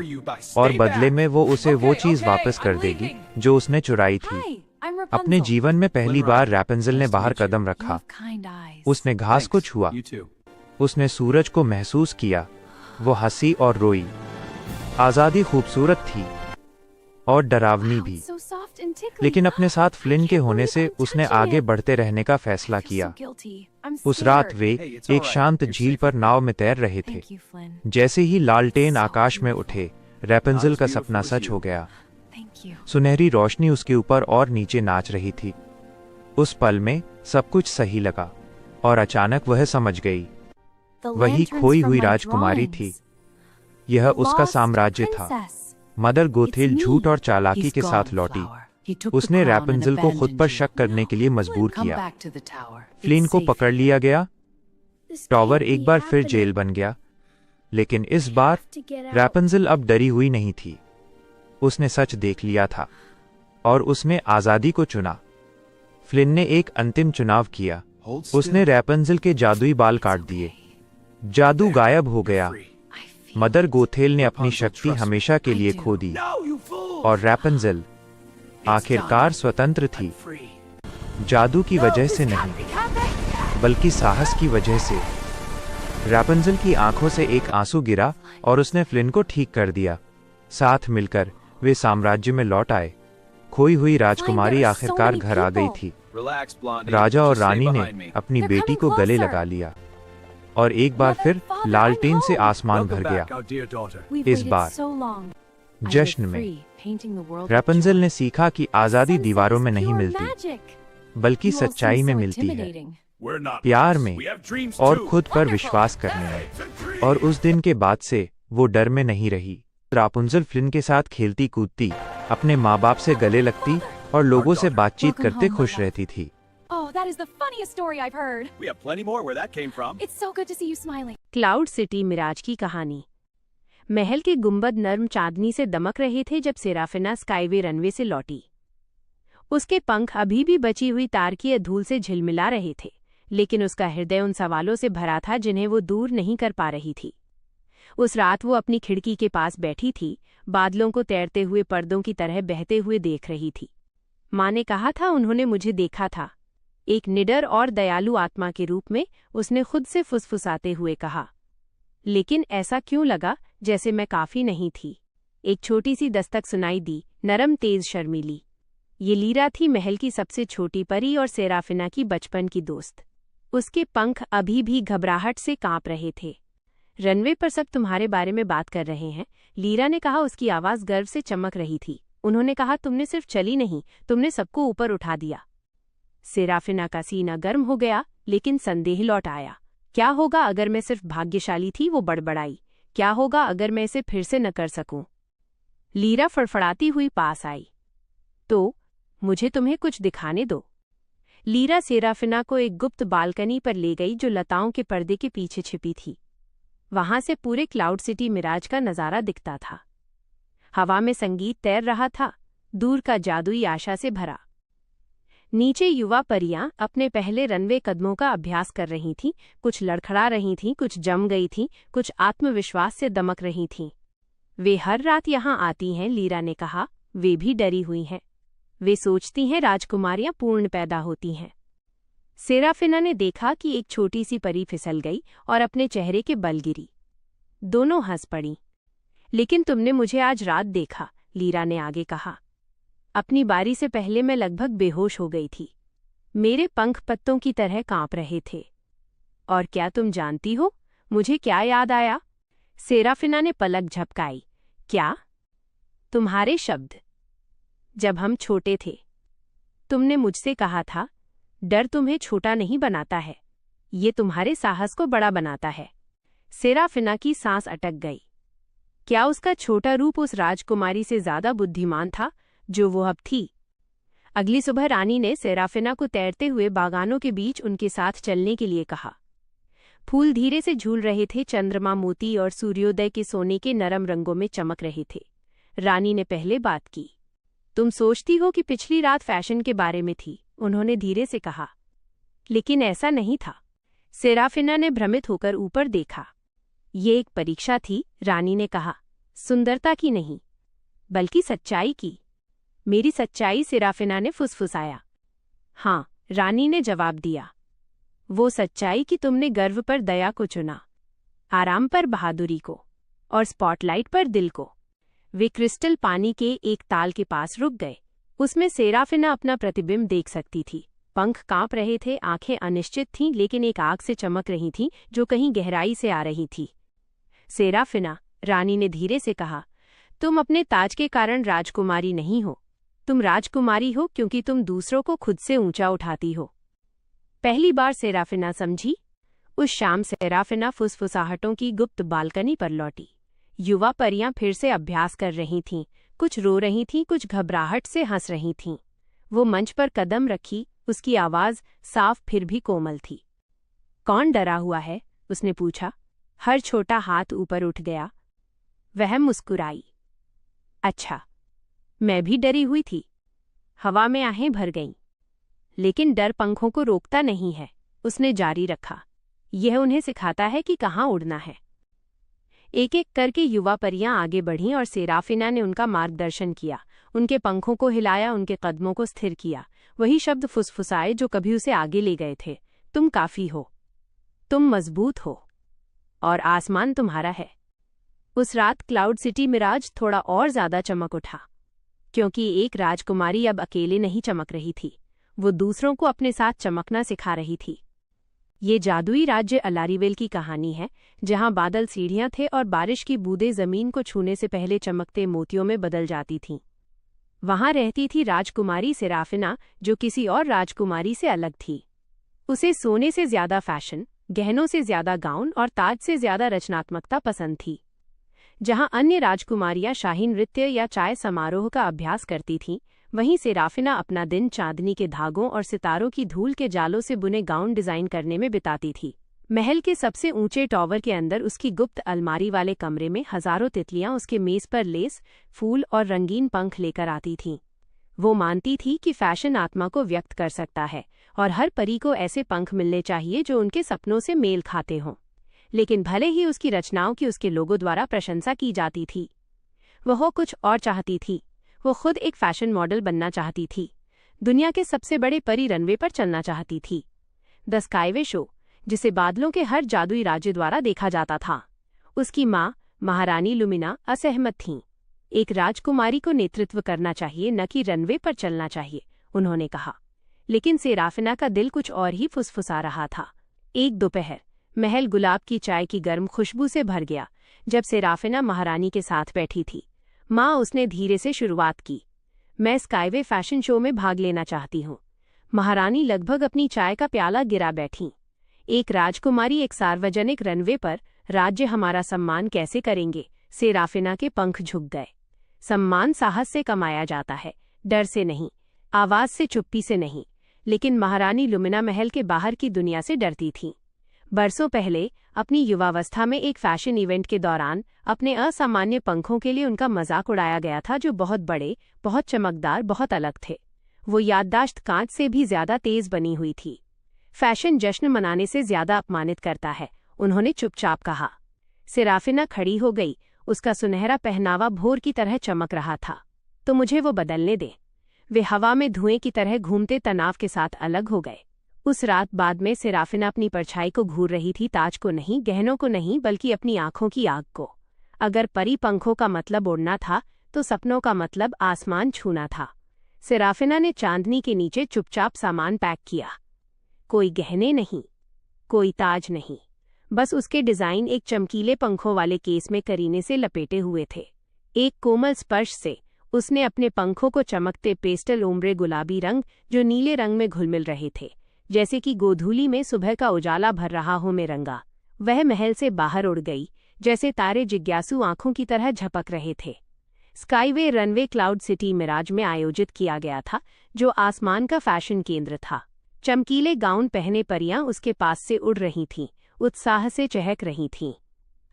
और बदले में वो उसे वो चीज वापस कर देगी जो उसने चुराई थी। अपने जीवन में पहली बार रैपंजल ने बाहर कदम रखा। उसने घास को छुआ, उसने सूरज को महसूस किया। वो हंसी और रोई। आजादी खूबसूरत थी और डरावनी भी, लेकिन अपने साथ फ्लिन के होने से उसने आगे बढ़ते रहने का फैसला किया। उस रात वे एक शांत झील पर नाव में तैर रहे थे। जैसे ही लालटेन आकाश में उठे, रैपंजल का सपना सच हो गया। सुनहरी रोशनी उसके ऊपर और नीचे नाच रही थी। उस पल में सब कुछ सही लगा और अचानक वह समझ गई, वही खोई हुई राजकुमारी थी। यह उसका साम्राज्य था। मदर गोथेल झूठ और चालाकी के साथ लौटी। उसने रैपंजल को खुद पर शक करने के लिए मजबूर किया। फ्लिन को पकड़ लिया गया। टॉवर एक बार फिर जेल बन गया। लेकिन इस बार रैपंजल अब डरी हुई नहीं थी। उसने सच देख लिया था और उसने आजादी को चुना। फ्लिन ने एक अंतिम चुनाव किया। उसने रैपंजल के जादुई बाल काट दिए। जादू गायब हो गया। मदर गोथेल ने अपनी शक्ति हमेशा के लिए खो दी और रैपंजल आखिरकार स्वतंत्र थी। जादू की वजह से नहीं, बल्कि साहस की वजह से। रैपंजल की आंखों से एक आंसू गिरा और उसने फ्लिन को ठीक कर दिया। साथ मिलकर वे साम्राज्य में लौट आए। खोई हुई राजकुमारी आखिरकार घर आ गई थी। राजा और रानी ने अपनी बेटी को गले लगा लिया और एक बार फिर लालटेन से आसमान भर गया। इस बार जश्न में रैपंजल ने सीखा कि आजादी दीवारों में नहीं मिलती, बल्कि सच्चाई में मिलती है, प्यार में और खुद पर विश्वास करने में। और उस दिन के बाद से वो डर में नहीं रही। रैपंजल फ्लिन के साथ खेलती कूदती, अपने माँ बाप से गले लगती और लोगों से बातचीत करते खुश रहती थी। Oh, that is the funniest story I've heard. We have plenty more where that came from. It's so good to see you smiling. Cloud city mirage की कहानी। महल के गुंबद नर्म चांदनी से दमक रहे थे जब सेराफिना स्काईवे रनवे से लौटी। उसके पंख अभी भी बची हुई तारकीय धूल से झिलमिला रहे थे, लेकिन उसका हृदय उन सवालों से भरा था जिन्हें वो दूर नहीं कर पा रही थी। उस रात वो अपनी खिड़की के पास बैठी थी, बादलों को तैरते हुए पर्दों की तरह बहते हुए देख रही थी। माँ ने कहा था, उन्होंने मुझे देखा था। एक निडर और दयालु आत्मा के रूप में उसने खुद से फुसफुसाते हुए कहा। लेकिन ऐसा क्यों लगा जैसे मैं काफी नहीं थी? एक छोटी सी दस्तक सुनाई दी, नरम तेज शर्मीली। ये लीरा थी, महल की सबसे छोटी परी और सेराफिना की बचपन की दोस्त। उसके पंख अभी भी घबराहट से कांप रहे थे। रनवे पर सब तुम्हारे बारे में बात कर रहे हैं, लीरा ने कहा। उसकी आवाज़ गर्व से चमक रही थी। उन्होंने कहा, तुमने सिर्फ चली नहीं, तुमने सबको ऊपर उठा दिया। सेराफिना का सीना गर्म हो गया, लेकिन संदेह लौट आया। क्या होगा अगर मैं सिर्फ भाग्यशाली थी? वो बड़बड़ाई। क्या होगा अगर मैं इसे फिर से न कर सकूं? लीरा फड़फड़ाती हुई पास आई। तो मुझे तुम्हें कुछ दिखाने दो। लीरा सेराफिना को एक गुप्त बालकनी पर ले गई जो लताओं के पर्दे के पीछे छिपी थी। वहां से पूरे क्लाउड सिटी मिराज का नजारा दिखता था। हवा में संगीत तैर रहा था, दूर का जादुई आशा से भरा। नीचे युवा परियां अपने पहले रनवे कदमों का अभ्यास कर रही थीं। कुछ लड़खड़ा रही थीं, कुछ जम गई थीं, कुछ आत्मविश्वास से दमक रही थीं। वे हर रात यहाँ आती हैं, लीरा ने कहा। वे भी डरी हुई हैं। वे सोचती हैं राजकुमारियां पूर्ण पैदा होती हैं। सेराफिना ने देखा कि एक छोटी सी परी फिसल गई और अपने चेहरे के बल गिरी। दोनों हंस पड़ी। लेकिन तुमने मुझे आज रात देखा, लीरा ने आगे कहा। अपनी बारी से पहले मैं लगभग बेहोश हो गई थी। मेरे पंख पत्तों की तरह कांप रहे थे। और क्या तुम जानती हो मुझे क्या याद आया? सेराफिना ने पलक झपकाई। क्या? तुम्हारे शब्द। जब हम छोटे थे, तुमने मुझसे कहा था, डर तुम्हें छोटा नहीं बनाता है, ये तुम्हारे साहस को बड़ा बनाता है। सेराफिना की सांस अटक गई। क्या उसका छोटा रूप उस राजकुमारी से ज्यादा बुद्धिमान था जो वो अब थी? अगली सुबह रानी ने सेराफिना को तैरते हुए बागानों के बीच उनके साथ चलने के लिए कहा। फूल धीरे से झूल रहे थे, चंद्रमा मोती और सूर्योदय के सोने के नरम रंगों में चमक रहे थे। रानी ने पहले बात की। तुम सोचती हो कि पिछली रात फैशन के बारे में थी, उन्होंने धीरे से कहा। लेकिन ऐसा नहीं था। सेराफिना ने भ्रमित होकर ऊपर देखा। ये एक परीक्षा थी, रानी ने कहा। सुंदरता की नहीं, बल्कि सच्चाई की। मेरी सच्चाई? सेराफिना ने फुसफुसाया। हाँ, रानी ने जवाब दिया। वो सच्चाई कि तुमने गर्व पर दया को चुना, आराम पर बहादुरी को, और स्पॉटलाइट पर दिल को। वे क्रिस्टल पानी के एक ताल के पास रुक गए। उसमें सेराफिना अपना प्रतिबिंब देख सकती थी। पंख कांप रहे थे, आंखें अनिश्चित थीं, लेकिन एक आग से चमक रही थीं जो कहीं गहराई से आ रही थी। सेराफिना, रानी ने धीरे से कहा, तुम अपने ताज के कारण राजकुमारी नहीं हो। तुम राजकुमारी हो क्योंकि तुम दूसरों को खुद से ऊंचा उठाती हो। पहली बार सेराफिना समझी। उस शाम सेराफिना फुसफुसाहटों की गुप्त बालकनी पर लौटी। युवा परियां फिर से अभ्यास कर रही थीं। कुछ रो रही थीं, कुछ घबराहट से हंस रही थीं। वो मंच पर कदम रखी, उसकी आवाज़ साफ फिर भी कोमल थी। कौन डरा हुआ है? उसने पूछा। हर छोटा हाथ ऊपर उठ गया। वह मुस्कुराई। अच्छा, मैं भी डरी हुई थी। हवा में आहें भर गईं। लेकिन डर पंखों को रोकता नहीं है, उसने जारी रखा। यह उन्हें सिखाता है कि कहाँ उड़ना है। एक एक करके युवा परियां आगे बढ़ीं और सेराफिना ने उनका मार्गदर्शन किया, उनके पंखों को हिलाया, उनके कदमों को स्थिर किया। वही शब्द फुसफुसाए जो कभी उसे आगे ले गए थे। तुम काफी हो, तुम मजबूत हो, और आसमान तुम्हारा है। उस रात क्लाउड सिटी मिराज थोड़ा और ज्यादा चमक उठा, क्योंकि एक राजकुमारी अब अकेले नहीं चमक रही थी, वो दूसरों को अपने साथ चमकना सिखा रही थी। ये जादुई राज्य अलारीवेल की कहानी है, जहां बादल सीढ़ियां थे और बारिश की बूंदें जमीन को छूने से पहले चमकते मोतियों में बदल जाती थीं। वहां रहती थी राजकुमारी सेराफिना, जो किसी और राजकुमारी से अलग थी। उसे सोने से ज्यादा फैशन, गहनों से ज्यादा गाउन और ताज से ज्यादा रचनात्मकता पसंद थी। जहां अन्य राजकुमारियां शाही नृत्य या चाय समारोह का अभ्यास करती थीं, वहीं सेराफिना अपना दिन चांदनी के धागों और सितारों की धूल के जालों से बुने गाउन डिजाइन करने में बिताती थी। महल के सबसे ऊंचे टॉवर के अंदर उसकी गुप्त अलमारी वाले कमरे में हजारों तितलियां उसके मेज पर लेस, फूल और रंगीन पंख लेकर आती थीं। वो मानती थी कि फैशन आत्मा को व्यक्त कर सकता है और हर परी को ऐसे पंख मिलने चाहिए जो उनके सपनों से मेल खाते हों। लेकिन भले ही उसकी रचनाओं की उसके लोगों द्वारा प्रशंसा की जाती थी, वह कुछ और चाहती थी। वो खुद एक फैशन मॉडल बनना चाहती थी, दुनिया के सबसे बड़े परी रनवे पर चलना चाहती थी। द स्काईवे शो, जिसे बादलों के हर जादुई राज्य द्वारा देखा जाता था। उसकी माँ महारानी लुमिना असहमत थीं। एक राजकुमारी को नेतृत्व करना चाहिए, न कि रनवे पर चलना चाहिए, उन्होंने कहा। लेकिन सेराफिना का दिल कुछ और ही फुसफुसा रहा था। एक दोपहर महल गुलाब की चाय की गर्म खुशबू से भर गया। जब सेराफिना महारानी के साथ बैठी थी, माँ उसने धीरे से शुरुआत की। मैं स्काईवे फैशन शो में भाग लेना चाहती हूँ। महारानी लगभग अपनी चाय का प्याला गिरा बैठी। एक राजकुमारी एक सार्वजनिक रनवे पर, राज्य हमारा सम्मान कैसे करेंगे? सेराफिना के पंख झुक गए। सम्मान साहस से कमाया जाता है, डर से नहीं, आवाज से, चुप्पी से नहीं। लेकिन महारानी लुमिना महल के बाहर की दुनिया से डरती थीं। बरसों पहले अपनी युवावस्था में एक फैशन इवेंट के दौरान अपने असामान्य पंखों के लिए उनका मजाक उड़ाया गया था, जो बहुत बड़े, बहुत चमकदार, बहुत अलग थे। वो याददाश्त कांच से भी ज्यादा तेज बनी हुई थी। फैशन जश्न मनाने से ज्यादा अपमानित करता है, उन्होंने चुपचाप कहा। सेराफिना खड़ी हो गई। उसका सुनहरा पहनावा भोर की तरह चमक रहा था। तो मुझे वो बदलने दे। वे हवा में धुएं की तरह घूमते तनाव के साथ अलग हो गए। उस रात बाद में सेराफिना अपनी परछाई को घूर रही थी, ताज को नहीं, गहनों को नहीं, बल्कि अपनी आंखों की आग को। अगर परी पंखों का मतलब उड़ना था, तो सपनों का मतलब आसमान छूना था। सेराफिना ने चांदनी के नीचे चुपचाप सामान पैक किया। कोई गहने नहीं, कोई ताज नहीं, बस उसके डिजाइन एक चमकीले पंखों वाले केस में करीने से लपेटे हुए थे। एक कोमल स्पर्श से उसने अपने पंखों को चमकते पेस्टल ओम्ब्रे गुलाबी रंग, जो नीले रंग में घुलमिल रहे थे, जैसे कि गोधूली में सुबह का उजाला भर रहा हो, में रंगा। वह महल से बाहर उड़ गई, जैसे तारे जिज्ञासु आंखों की तरह झपक रहे थे। Skyway runway cloud city mirage में आयोजित किया गया था, जो आसमान का फैशन केंद्र था। चमकीले गाउन पहने परियां उसके पास से उड़ रही थीं, उत्साह से चहक रही थीं।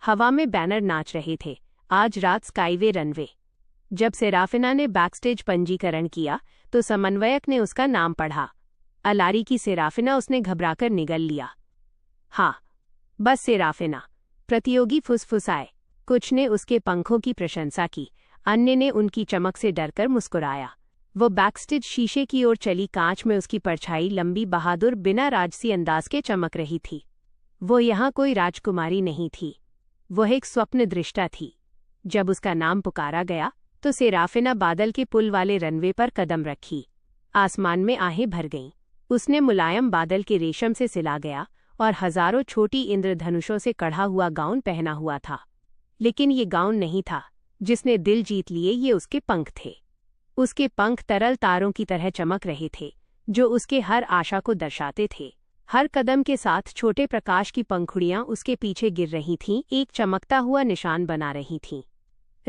हवा में बैनर नाच रहे थे, आज रात स्काईवे रनवे। जब सेराफिना ने बैकस्टेज पंजीकरण किया, तो समन्वयक ने उसका नाम पढ़ा। अलारी की सेराफिना, उसने घबराकर निगल लिया। हाँ, बस सेराफिना। प्रतियोगी फुसफुसाए। कुछ ने उसके पंखों की प्रशंसा की, अन्य ने उनकी चमक से डरकर मुस्कुराया। वो बैकस्टेज शीशे की ओर चली। कांच में उसकी परछाई लंबी, बहादुर, बिना राजसी अंदाज के चमक रही थी। वो यहाँ कोई राजकुमारी नहीं थी, वो एक स्वप्न दृष्टा थी। जब उसका नाम पुकारा गया, तो सेराफिना बादल के पुल वाले रनवे पर कदम रखी। आसमान में आहें भर गईं। उसने मुलायम बादल के रेशम से सिला गया और हजारों छोटी इंद्रधनुषों से कढ़ा हुआ गाउन पहना हुआ था। लेकिन ये गाउन नहीं था जिसने दिल जीत लिए, ये उसके पंख थे। उसके पंख तरल तारों की तरह चमक रहे थे, जो उसके हर आशा को दर्शाते थे। हर कदम के साथ छोटे प्रकाश की पंखुड़ियां उसके पीछे गिर रही थीं, एक चमकता हुआ निशान बना रही थीं।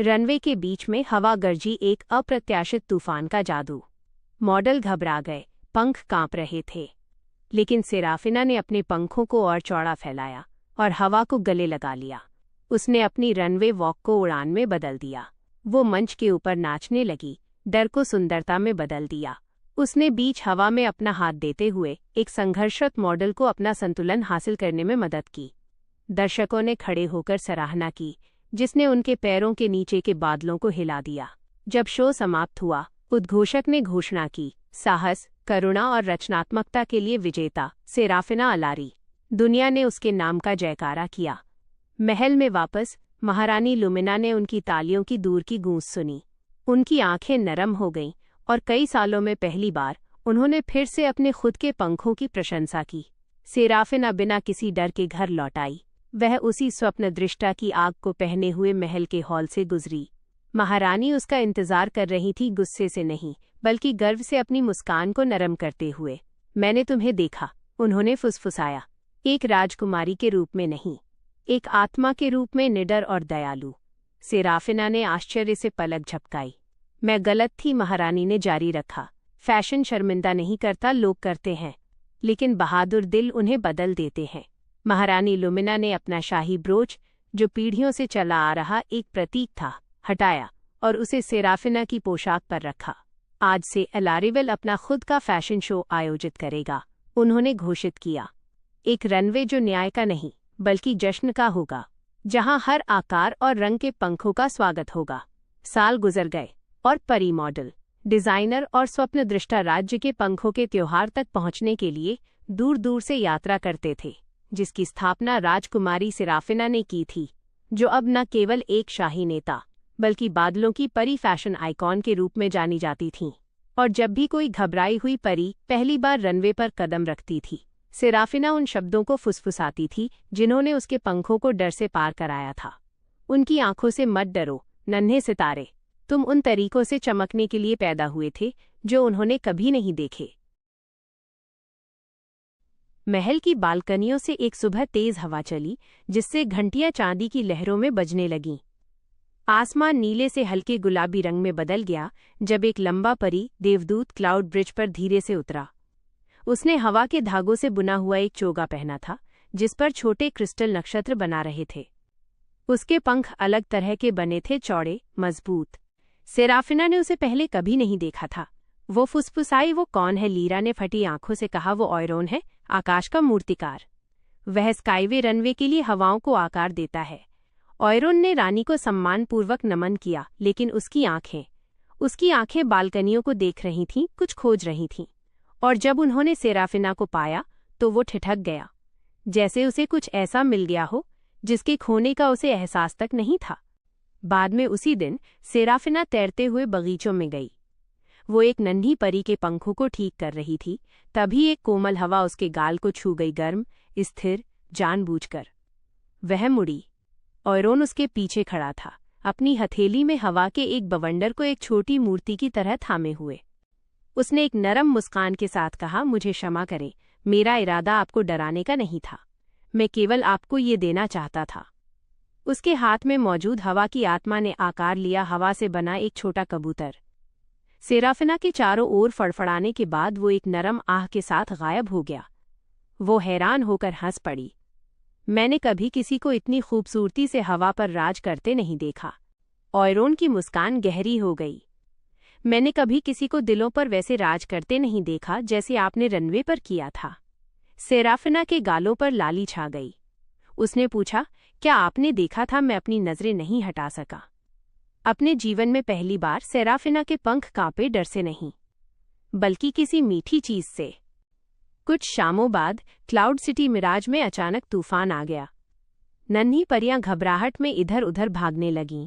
रनवे के बीच में हवा गरजी, एक अप्रत्याशित तूफान का जादू। मॉडल घबरा गए, पंख कांप रहे थे। लेकिन सेराफिना ने अपने पंखों को और चौड़ा फैलाया और हवा को गले लगा लिया। उसने अपनी रनवे वॉक को उड़ान में बदल दिया। वो मंच के ऊपर नाचने लगी, डर को सुंदरता में बदल दिया। उसने बीच हवा में अपना हाथ देते हुए एक संघर्षरत मॉडल को अपना संतुलन हासिल करने में मदद की। दर्शकों ने खड़े होकर सराहना की, जिसने उनके पैरों के नीचे के बादलों को हिला दिया। जब शो समाप्त हुआ, उद्घोषक ने घोषणा की, साहस, करुणा और रचनात्मकता के लिए विजेता सेराफिना अलारी। दुनिया ने उसके नाम का जयकारा किया। महल में वापस महारानी लुमिना ने उनकी तालियों की दूर की गूंज सुनी। उनकी आंखें नरम हो गईं और कई सालों में पहली बार उन्होंने फिर से अपने खुद के पंखों की प्रशंसा की। सेराफिना बिना किसी डर के घर लौट आई। वह उसी स्वप्न दृष्टा की आग को पहने हुए महल के हॉल से गुजरी। महारानी उसका इंतजार कर रही थी, गुस्से से नहीं, बल्कि गर्व से, अपनी मुस्कान को नरम करते हुए। मैंने तुम्हें देखा, उन्होंने फुसफुसाया। एक राजकुमारी के रूप में नहीं, एक आत्मा के रूप में, निडर और दयालु। सेराफिना ने आश्चर्य से पलक झपकाई। मैं गलत थी, महारानी ने जारी रखा। फैशन शर्मिंदा नहीं करता, लोग करते हैं, लेकिन बहादुर दिल उन्हें बदल देते हैं। महारानी लुमिना ने अपना शाही ब्रोच, जो पीढ़ियों से चला आ रहा एक प्रतीक था, हटाया और उसे सेराफिना की पोशाक पर रखा। आज से अलारीवेल अपना खुद का फैशन शो आयोजित करेगा, उन्होंने घोषित किया। एक रनवे जो न्याय का नहीं, बल्कि जश्न का होगा, जहां हर आकार और रंग के पंखों का स्वागत होगा। साल गुजर गए और परी मॉडल, डिजाइनर और स्वप्नदृष्टा राज्य के पंखों के त्योहार तक पहुंचने के लिए दूर दूर से यात्रा करते थे, जिसकी स्थापना राजकुमारी सेराफिना ने की थी, जो अब न केवल एक शाही नेता, बल्कि बादलों की परी फैशन आइकॉन के रूप में जानी जाती थीं। और जब भी कोई घबराई हुई परी पहली बार रनवे पर कदम रखती थी, सेराफिना उन शब्दों को फुसफुसाती थी जिन्होंने उसके पंखों को डर से पार कराया था। उनकी आंखों से मत डरो, नन्हे सितारे, तुम उन तरीकों से चमकने के लिए पैदा हुए थे जो उन्होंने कभी नहीं देखे। महल की बालकनियों से एक सुबह तेज हवा चली, जिससे घंटियां चांदी की लहरों में बजने लगीं। आसमान नीले से हल्के गुलाबी रंग में बदल गया जब एक लंबा परी देवदूत क्लाउड ब्रिज पर धीरे से उतरा। उसने हवा के धागों से बुना हुआ एक चोगा पहना था, जिस पर छोटे क्रिस्टल नक्षत्र बना रहे थे। उसके पंख अलग तरह के बने थे, चौड़े, मजबूत। सेराफिना ने उसे पहले कभी नहीं देखा था। वो फुसफुसाई, वो कौन है? लीरा ने फटी आंखों से कहा, वो ऑयरोन है, आकाश का मूर्तिकार। वह स्काईवे रनवे के लिए हवाओं को आकार देता है। ऑयरोन ने रानी को सम्मानपूर्वक नमन किया, लेकिन उसकी आंखें बालकनियों को देख रही थीं, कुछ खोज रही थीं। और जब उन्होंने सेराफिना को पाया तो वो ठिठक गया, जैसे उसे कुछ ऐसा मिल गया हो जिसके खोने का उसे एहसास तक नहीं था। बाद में उसी दिन सेराफिना तैरते हुए बगीचों में गई। वो एक नन्ही परी के पंखों को ठीक कर रही थी, तभी एक कोमल हवा उसके गाल को छू गई, गर्म, स्थिर, जानबूझकर। वह मुड़ी। ऑयरोन उसके पीछे खड़ा था, अपनी हथेली में हवा के एक बवंडर को एक छोटी मूर्ति की तरह थामे हुए। उसने एक नरम मुस्कान के साथ कहा, मुझे क्षमा करें, मेरा इरादा आपको डराने का नहीं था, मैं केवल आपको ये देना चाहता था। उसके हाथ में मौजूद हवा की आत्मा ने आकार लिया, हवा से बना एक छोटा कबूतर। सेराफिना के चारों ओर फड़फड़ाने के बाद वो एक नरम आह के साथ गायब हो गया। वो हैरान होकर हंस पड़ी। मैंने कभी किसी को इतनी खूबसूरती से हवा पर राज करते नहीं देखा। ऑयरोन की मुस्कान गहरी हो गई। मैंने कभी किसी को दिलों पर वैसे राज करते नहीं देखा जैसे आपने रनवे पर किया था। सेराफिना के गालों पर लाली छा गई। उसने पूछा, क्या आपने देखा था? मैं अपनी नजरें नहीं हटा सका। अपने जीवन में पहली बार सेराफिना के पंख कांपे, डर से नहीं, बल्कि किसी मीठी चीज से। कुछ शामों बाद क्लाउड सिटी मिराज में अचानक तूफान आ गया। नन्ही परियां घबराहट में इधर उधर भागने लगीं।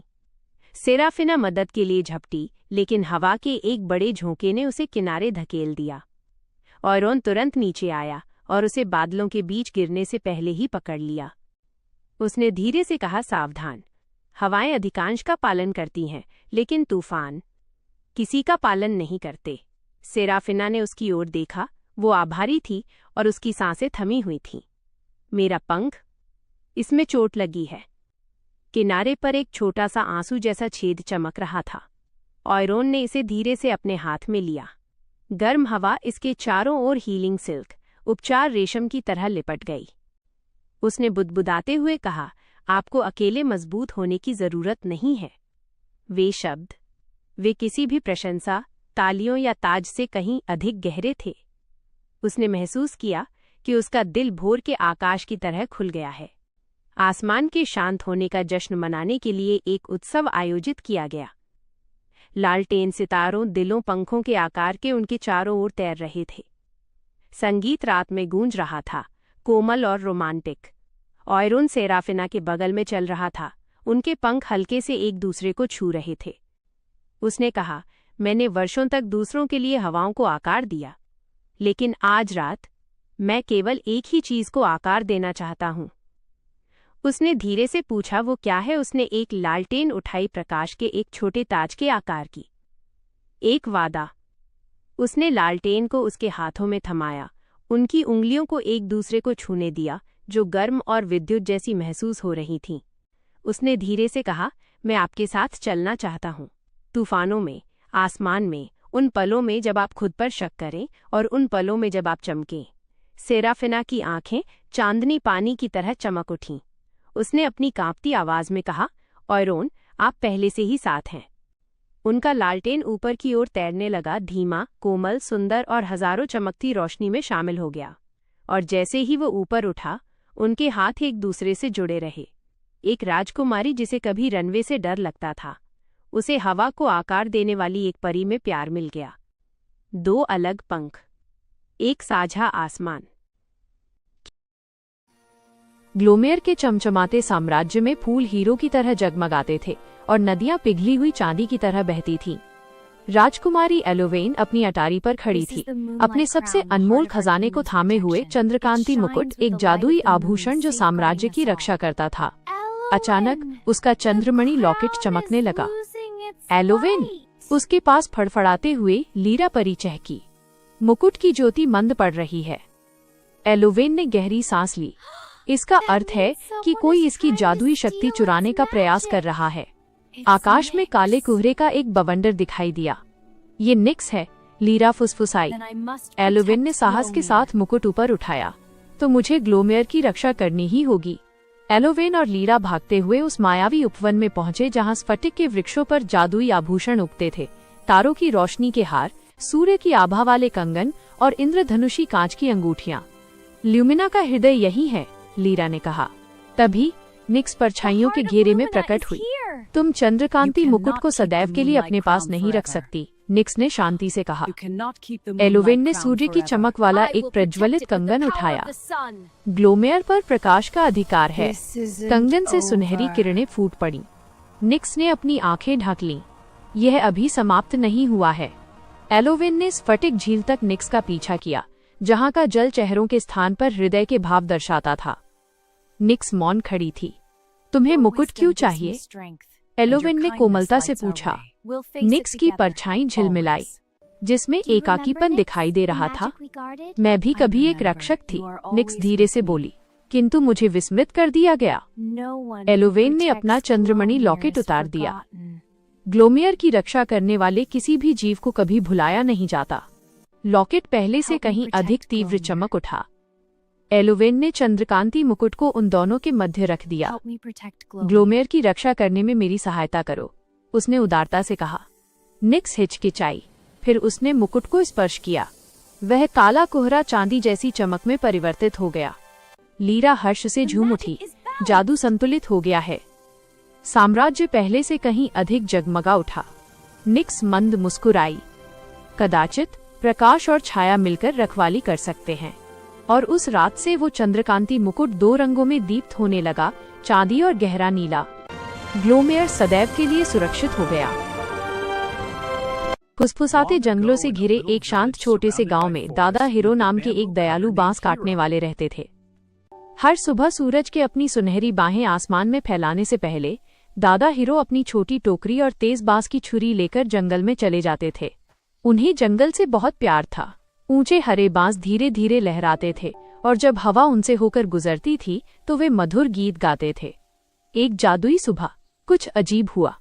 सेराफिना मदद के लिए झपटी, लेकिन हवा के एक बड़े झोंके ने उसे किनारे धकेल दिया। ऑयरोन तुरंत नीचे आया और उसे बादलों के बीच गिरने से पहले ही पकड़ लिया। उसने धीरे से कहा, सावधान, हवाएं अधिकांश का पालन करती हैं, लेकिन तूफान किसी का पालन नहीं करते। सेराफिना ने उसकी ओर देखा। वो आभारी थी और उसकी सांसें थमी हुई थीं। मेरा पंख, इसमें चोट लगी है। किनारे पर एक छोटा सा आंसू जैसा छेद चमक रहा था। ऑयरोन ने इसे धीरे से अपने हाथ में लिया। गर्म हवा इसके चारों ओर हीलिंग सिल्क, उपचार रेशम की तरह लिपट गई। उसने बुदबुदाते हुए कहा, आपको अकेले मजबूत होने की जरूरत नहीं है। वे शब्द, वे किसी भी प्रशंसा, तालियों या ताज से कहीं अधिक गहरे थे। उसने महसूस किया कि उसका दिल भोर के आकाश की तरह खुल गया है। आसमान के शांत होने का जश्न मनाने के लिए एक उत्सव आयोजित किया गया। लालटेन सितारों, दिलों, पंखों के आकार के उनके चारों ओर तैर रहे थे। संगीत रात में गूंज रहा था, कोमल और रोमांटिक। ऑयरोन सेराफिना के बगल में चल रहा था, उनके पंख हल्के से एक दूसरे को छू रहे थे। उसने कहा, मैंने वर्षों तक दूसरों के लिए हवाओं को आकार दिया, लेकिन आज रात मैं केवल एक ही चीज को आकार देना चाहता हूं। उसने धीरे से पूछा, वो क्या है? उसने एक लालटेन उठाई, प्रकाश के एक छोटे ताज के आकार की। एक वादा। उसने लालटेन को उसके हाथों में थमाया, उनकी उंगलियों को एक दूसरे को छूने दिया, जो गर्म और विद्युत जैसी महसूस हो रही थीं। उसने धीरे से कहा, मैं आपके साथ चलना चाहता हूं, तूफानों में, आसमान में, उन पलों में जब आप खुद पर शक करें और उन पलों में जब आप चमकें। सेराफिना की आंखें चांदनी पानी की तरह चमक उठीं। उसने अपनी कांपती आवाज में कहा, ऑयरोन, आप पहले से ही साथ हैं। उनका लालटेन ऊपर की ओर तैरने लगा, धीमा, कोमल, सुंदर और हजारों चमकती रोशनी में शामिल हो गया। और जैसे ही वो ऊपर उठा, उनके हाथ एक दूसरे से जुड़े रहे। एक राजकुमारी जिसे कभी रनवे से डर लगता था, उसे हवा को आकार देने वाली एक परी में प्यार मिल गया। दो अलग पंख, एक साझा आसमान। ग्लोमेयर के चमचमाते साम्राज्य में फूल हीरो की तरह जगमगाते थे और नदियां पिघली हुई चांदी की तरह बहती थीं। राजकुमारी एलोवेन अपनी अटारी पर खड़ी थी, अपने सबसे अनमोल खजाने को थामे हुए। चंद्रकांति मुकुट एक जादुई आभूषण जो साम्राज्य की रक्षा करता था। अचानक उसका चंद्रमणि लॉकेट चमकने लगा। एलोवेन, उसके पास फड़फड़ाते हुए लीरा परी चहकी। मुकुट की ज्योति मंद पड़ रही है। एलोवेन ने गहरी सांस ली। इसका अर्थ है कि कोई इसकी जादुई शक्ति चुराने का प्रयास कर रहा है। आकाश में काले कोहरे का एक बवंडर दिखाई दिया। ये निक्स है, लीरा फुसफुसाई। एलोवेन ने साहस के साथ मुकुट ऊपर उठाया। तो मुझे ग्लोमेयर की रक्षा करनी ही होगी। एलोवेन और लीरा भागते हुए उस मायावी उपवन में पहुंचे जहां स्फटिक के वृक्षों पर जादुई आभूषण उगते थे। तारों की रोशनी के हार, सूर्य की आभा वाले कंगन और इंद्रधनुषी कांच की अंगूठियां। ल्यूमिना का हृदय यही है, लीरा ने कहा। तभी निक्स परछाइयों के घेरे में प्रकट हुई। तुम चंद्रकांति मुकुट को सदैव के लिए अपने पास नहीं रख सकती, निक्स ने शांति से कहा। एलोवेन ने सूर्य की चमक वाला एक प्रज्वलित कंगन उठाया। ग्लोमेयर पर प्रकाश का अधिकार है। कंगन से सुनहरी किरणें फूट पड़ी। निक्स ने अपनी आंखें ढक लीं। यह अभी समाप्त नहीं हुआ है। एलोवेन ने स्फटिक झील तक निक्स का पीछा किया, जहां का जल चेहरों के स्थान पर हृदय के भाव दर्शाता था। निक्स मौन खड़ी थी। तुम्हें मुकुट क्यों चाहिए? एलोवेन ने कोमलता से पूछा। निक्स की परछाई झिलमिलाई, जिसमें एकाकीपन दिखाई दे रहा था। मैं भी कभी एक रक्षक थी, निक्स धीरे से बोली, किंतु मुझे विस्मित कर दिया गया। एलोवेन ने अपना चंद्रमणि लॉकेट उतार दिया। ग्लोमेयर की रक्षा करने वाले किसी भी जीव को कभी भुलाया नहीं जाता। लॉकेट पहले से कहीं अधिक तीव्र चमक उठा। एलोवेन ने चंद्रकांति मुकुट को उन दोनों के मध्य रख दिया। ग्लोमेयर की रक्षा करने में मेरी सहायता करो, उसने उदारता से कहा। निक्स हिचकिचाई, फिर उसने मुकुट को स्पर्श किया। वह काला कोहरा चांदी जैसी चमक में परिवर्तित हो गया। लीरा हर्ष से झूम उठी। जादू संतुलित हो गया है। साम्राज्य पहले से कहीं अधिक जगमगा उठा। निक्स मंद मुस्कुराई। कदाचित प्रकाश और छाया मिलकर रखवाली कर सकते हैं। और उस रात से वो चंद्रकांति मुकुट दो रंगों में दीप्त होने लगा, चांदी और गहरा नीला। ग्लोमेयर सदैव के लिए सुरक्षित हो गया। फुसफुसाते जंगलों से घिरे एक शांत छोटे से गांव में दादा हीरो नाम के एक दयालु बांस काटने वाले रहते थे। हर सुबह सूरज के अपनी सुनहरी बाहें आसमान में फैलाने से पहले दादा हीरो अपनी छोटी टोकरी और तेज बांस की छुरी लेकर जंगल में चले जाते थे। उन्हें जंगल से बहुत प्यार था। ऊंचे हरे बांस धीरे धीरे लहराते थे और जब हवा उनसे होकर गुजरती थी तो वे मधुर गीत गाते थे। एक जादुई सुबह कुछ अजीब हुआ।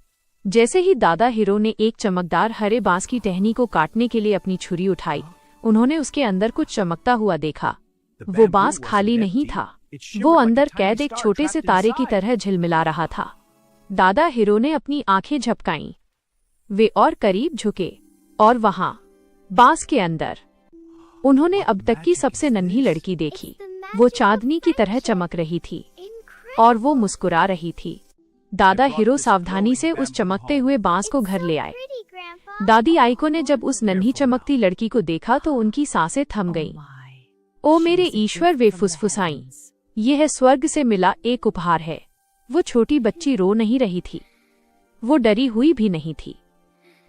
जैसे ही दादा हीरो ने एक चमकदार हरे बांस की टहनी को काटने के लिए अपनी छुरी उठाई, उन्होंने उसके अंदर कुछ चमकता हुआ देखा। वो बांस खाली नहीं था, वो अंदर कैद एक छोटे से तारे की तरह झिलमिला रहा था। दादा हीरो ने अपनी आंखें झपकाईं। वे और करीब झुके और वहां बांस के अंदर उन्होंने अब तक की सबसे नन्ही लड़की देखी। वो चांदनी की तरह चमक रही थी और वो मुस्कुरा रही थी। दादा हीरो सावधानी से उस चमकते हुए बांस को घर ले आए। दादी आइको ने जब उस नन्ही चमकती लड़की को देखा तो उनकी सांसें थम गईं। ओ मेरे ईश्वर, वे फुसफुसाईं, यह स्वर्ग से मिला एक उपहार है। वो छोटी बच्ची रो नहीं रही थी, वो डरी हुई भी नहीं थी,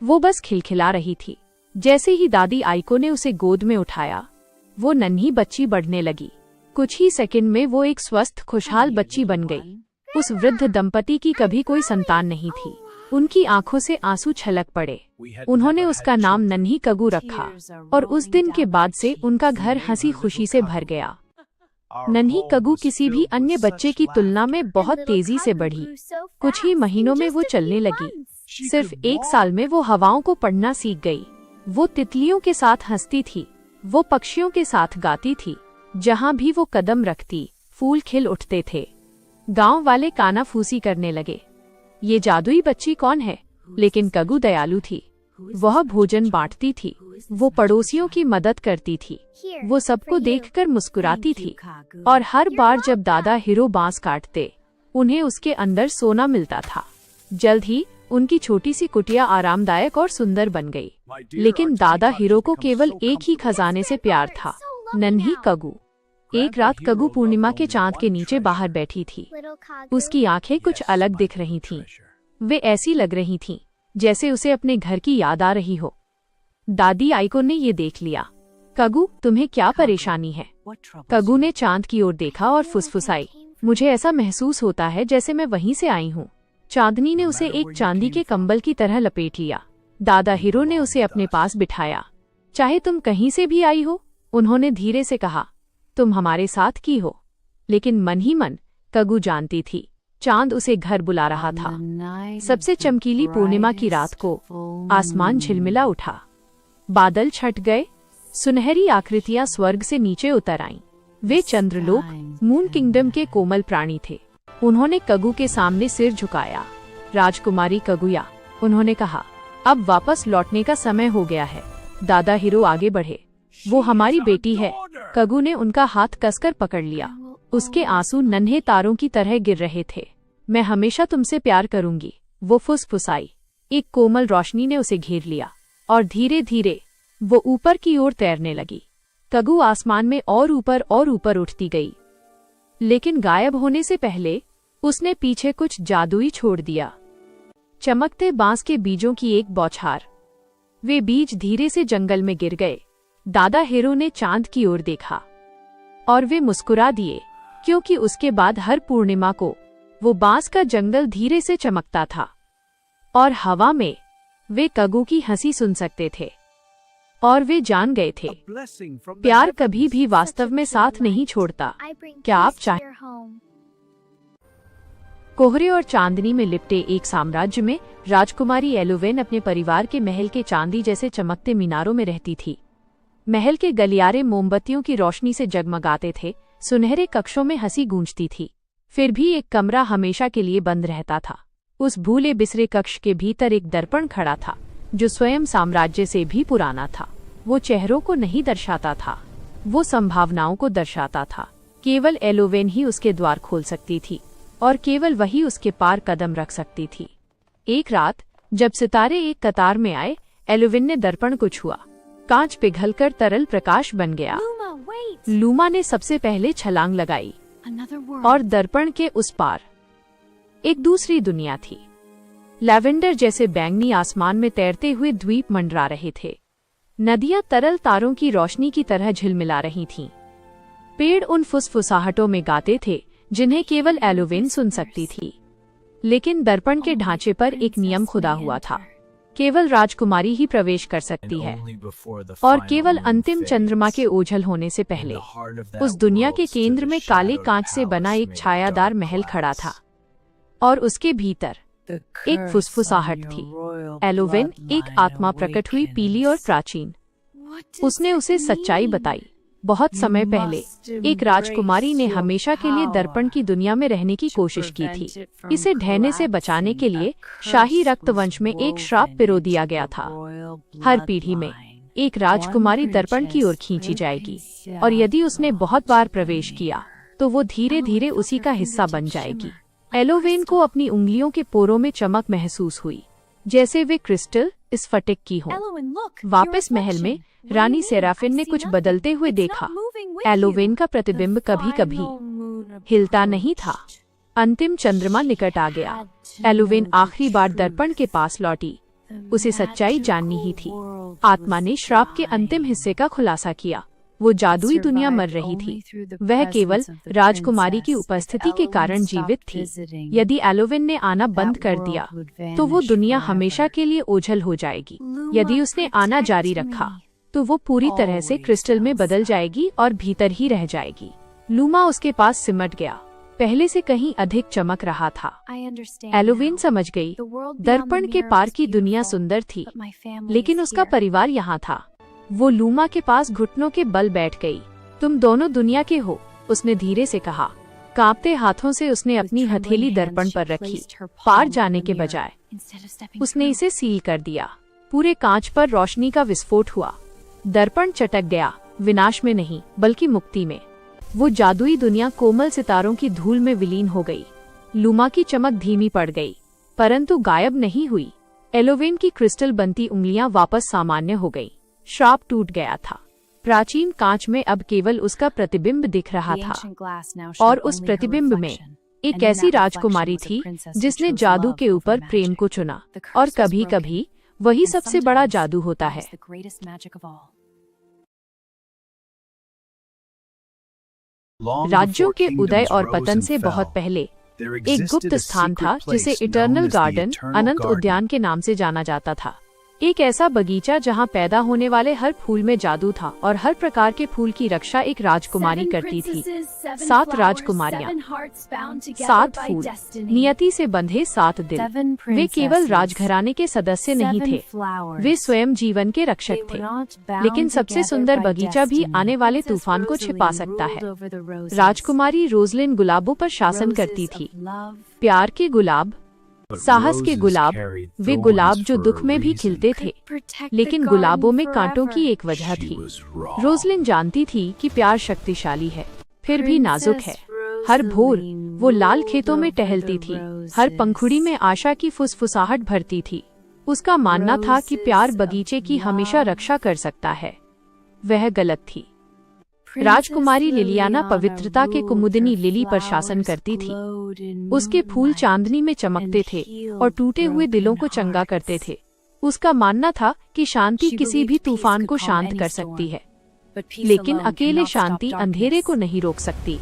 वो बस खिलखिला रही थी। जैसे ही दादी आइको ने उसे गोद में उठाया, वो नन्ही बच्ची बढ़ने लगी। कुछ ही सेकंड में वो एक स्वस्थ खुशहाल बच्ची बन गई। उस वृद्ध दंपति की कभी कोई संतान नहीं थी। उनकी आंखों से आंसू छलक पड़े। उन्होंने उसका नाम नन्ही कगू रखा और उस दिन के बाद से उनका घर हंसी खुशी से भर गया। नन्ही कगू किसी भी अन्य बच्चे की तुलना में बहुत तेजी से बढ़ी। कुछ ही महीनों में वो चलने लगी। सिर्फ 1 साल में वो हवाओं को पढ़ना सीख गई। वो तितलियों के साथ हंसती थी, वो पक्षियों के साथ गाती थी। जहाँ भी वो कदम रखती, फूल खिल उठते थे। गांव वाले कानाफूसी करने लगे, ये जादुई बच्ची कौन है? लेकिन कगू दयालु थी। वह भोजन बांटती थी, वो पड़ोसियों की मदद करती थी, वो सबको देखकर मुस्कुराती थी। और हर बार जब दादा हीरो बांस काटते, उन्हें उसके अंदर सोना मिलता था। जल्द ही उनकी छोटी सी कुटिया आरामदायक और सुंदर बन गई। लेकिन दादा हीरो को केवल एक ही खजाने से प्यार था, नन्ही कगू। एक रात कगू पूर्णिमा के चांद के नीचे बाहर बैठी थी। उसकी आंखें कुछ अलग दिख रही थीं। वे ऐसी लग रही थीं जैसे उसे अपने घर की याद आ रही हो। दादी आइको ने ये देख लिया। कगू, तुम्हें क्या परेशानी है? कगू ने चांद की ओर देखा और फुसफुसाई, मुझे ऐसा महसूस होता है जैसे मैं वहीं से आई हूँ। चांदनी ने उसे एक चांदी के कंबल की तरह लपेट लिया। दादा हीरो ने उसे अपने पास बिठाया। चाहे तुम कहीं से भी आई हो, उन्होंने धीरे से कहा, तुम हमारे साथ की हो। लेकिन मन ही मन कगू जानती थी चांद उसे घर बुला रहा था। सबसे चमकीली पूर्णिमा की रात को आसमान झिलमिला उठा। बादल छट गए। सुनहरी आकृतियां स्वर्ग से नीचे उतर आईं। वे चंद्रलोक, मून किंगडम के कोमल प्राणी थे। उन्होंने कगू के सामने सिर झुकाया। राजकुमारी कगुया, उन्होंने कहा, अब वापस लौटने का समय हो गया है। दादा हीरो आगे बढ़े। वो हमारी बेटी है। कगू ने उनका हाथ कसकर पकड़ लिया। उसके आंसू नन्हे तारों की तरह गिर रहे थे। मैं हमेशा तुमसे प्यार करूंगी, वो फुसफुसाई। एक कोमल रोशनी ने उसे घेर लिया और धीरे धीरे वो ऊपर की ओर तैरने लगी। कगू आसमान में और ऊपर उठती गई, लेकिन गायब होने से पहले उसने पीछे कुछ जादुई छोड़ दिया। चमकते बांस के बीजों की एक बौछार। वे बीज धीरे से जंगल में गिर गए। दादा हीरो ने चांद की ओर देखा और वे मुस्कुरा दिए, क्योंकि उसके बाद हर पूर्णिमा को वो बांस का जंगल धीरे से चमकता था और हवा में वे कगू की हंसी सुन सकते थे। और वे जान गए थे, प्यार कभी भी वास्तव में साथ नहीं छोड़ता। क्या आप चाहें? कोहरे और चांदनी में लिपटे एक साम्राज्य में राजकुमारी एलोवेन अपने परिवार के महल के चांदी जैसे चमकते मीनारों में रहती थी। महल के गलियारे मोमबत्तियों की रोशनी से जगमगाते थे। सुनहरे कक्षों में हंसी गूंजती थी। फिर भी एक कमरा हमेशा के लिए बंद रहता था। उस भूले बिसरे कक्ष के भीतर एक दर्पण खड़ा था, जो स्वयं साम्राज्य से भी पुराना था। वो चेहरों को नहीं दर्शाता था, वो संभावनाओं को दर्शाता था। केवल एलोवेन ही उसके द्वार खोल सकती थी और केवल वही उसके पार कदम रख सकती थी। एक रात जब सितारे एक कतार में आए, एलोवेन ने दर्पण को छुआ। कांच पिघलकर तरल प्रकाश बन गया। लूमा ने सबसे पहले छलांग लगाई और दर्पण के उस पार एक दूसरी दुनिया थी। लैवेंडर जैसे बैंगनी आसमान में तैरते हुए द्वीप मंडरा रहे थे। नदियां तरल तारों की रोशनी की तरह झिलमिला रही थीं। पेड़ उन फुसफुसाहटों में गाते थे जिन्हें केवल एलोवेन सुन सकती थी। लेकिन दर्पण के ढांचे पर एक नियम खुदा हुआ था, केवल राजकुमारी ही प्रवेश कर सकती है। और केवल अंतिम चंद्रमा के ओझल होने से पहले उस दुनिया के केंद्र में काले कांच से बना एक छायादार महल खड़ा था और उसके भीतर एक फुसफुसाहट थी। एलोवेन, एक आत्मा प्रकट हुई, पीली और प्राचीन। उसने उसे सच्चाई बताई। बहुत समय पहले एक राजकुमारी ने हमेशा के लिए दर्पण की दुनिया में रहने की कोशिश की थी। इसे ढहने से बचाने के लिए शाही रक्तवंश में एक श्राप पिरो दिया गया था। हर पीढ़ी में एक राजकुमारी दर्पण की ओर खींची जाएगी और यदि उसने बहुत बार प्रवेश किया तो वो धीरे धीरे उसी का हिस्सा बन जाएगी। एलोवेन को अपनी उंगलियों के पोरों में चमक महसूस हुई, जैसे वे क्रिस्टल स्फटिक की हों। वापस महल में रानी सेराफिन ने कुछ बदलते हुए देखा। एलोवेन का प्रतिबिंब कभी कभी हिलता नहीं था। अंतिम चंद्रमा निकट आ गया। एलोवेन आखिरी बार दर्पण के पास लौटी। उसे सच्चाई जाननी ही थी। आत्मा ने श्राप के अंतिम हिस्से का खुलासा किया। वो जादुई दुनिया मर रही थी। वह केवल राजकुमारी की उपस्थिति के कारण जीवित थी। यदि एलोवेन ने आना बंद कर दिया तो वो दुनिया हमेशा के लिए ओझल हो जाएगी। यदि उसने आना जारी रखा तो वो पूरी तरह से क्रिस्टल में बदल जाएगी और भीतर ही रह जाएगी। लूमा उसके पास सिमट गया, पहले से कहीं अधिक चमक रहा था। एलोवेन समझ गई, दर्पण के पार की दुनिया सुंदर थी, लेकिन उसका परिवार यहाँ था। वो लूमा के पास घुटनों के बल बैठ गई। तुम दोनों दुनिया के हो, उसने धीरे से कहा। कांपते हाथों से उसने अपनी हथेली दर्पण पर रखी। पार जाने के बजाय उसने इसे सील कर दिया। पूरे कांच पर रोशनी का विस्फोट हुआ। दर्पण चटक गया, विनाश में नहीं बल्कि मुक्ति में। वो जादुई दुनिया कोमल सितारों की धूल में विलीन हो गई। लूमा की चमक धीमी पड़ गई, परंतु गायब नहीं हुई। एलोवेन की क्रिस्टल बनती उंगलियां वापस सामान्य हो गई। श्राप टूट गया था। प्राचीन कांच में अब केवल उसका प्रतिबिंब दिख रहा था, और उस प्रतिबिंब में एक ऐसी राजकुमारी थी जिसने जादू के ऊपर प्रेम को चुना, और कभी-कभी वही सबसे बड़ा जादू होता है। राज्यों के उदय और पतन से बहुत पहले एक गुप्त स्थान था जिसे इटर्नल गार्डन, अनंत उद्यान के नाम से जाना जाता था। एक ऐसा बगीचा जहां पैदा होने वाले हर फूल में जादू था और हर प्रकार के फूल की रक्षा एक राजकुमारी करती थी। 7 राजकुमारियां, 7 फूल, नियति से बंधे 7 दिल। वे केवल राजघराने के सदस्य नहीं थे, वे स्वयं जीवन के रक्षक थे। लेकिन सबसे सुंदर बगीचा भी आने वाले तूफान को छिपा सकता है। राजकुमारी रोजलिन गुलाबों पर शासन करती थी, प्यार के गुलाब, साहस के गुलाब, वे गुलाब जो दुख में भी खिलते थे। लेकिन गुलाबों में कांटों की एक वजह थी। रोजलिन जानती थी कि प्यार शक्तिशाली है, फिर भी नाजुक है। हर भोर वो लाल खेतों में टहलती थी, हर पंखुड़ी में आशा की फुसफुसाहट भरती थी। उसका मानना था कि प्यार बगीचे की हमेशा रक्षा कर सकता है। वह गलत थी। राजकुमारी लिलियाना पवित्रता के कुमुदिनी लिली पर शासन करती थी। उसके फूल चांदनी में चमकते थे और टूटे हुए दिलों को चंगा करते थे। उसका मानना था कि शांति किसी भी तूफान को शांत कर सकती है, लेकिन अकेले शांति अंधेरे को नहीं रोक सकती।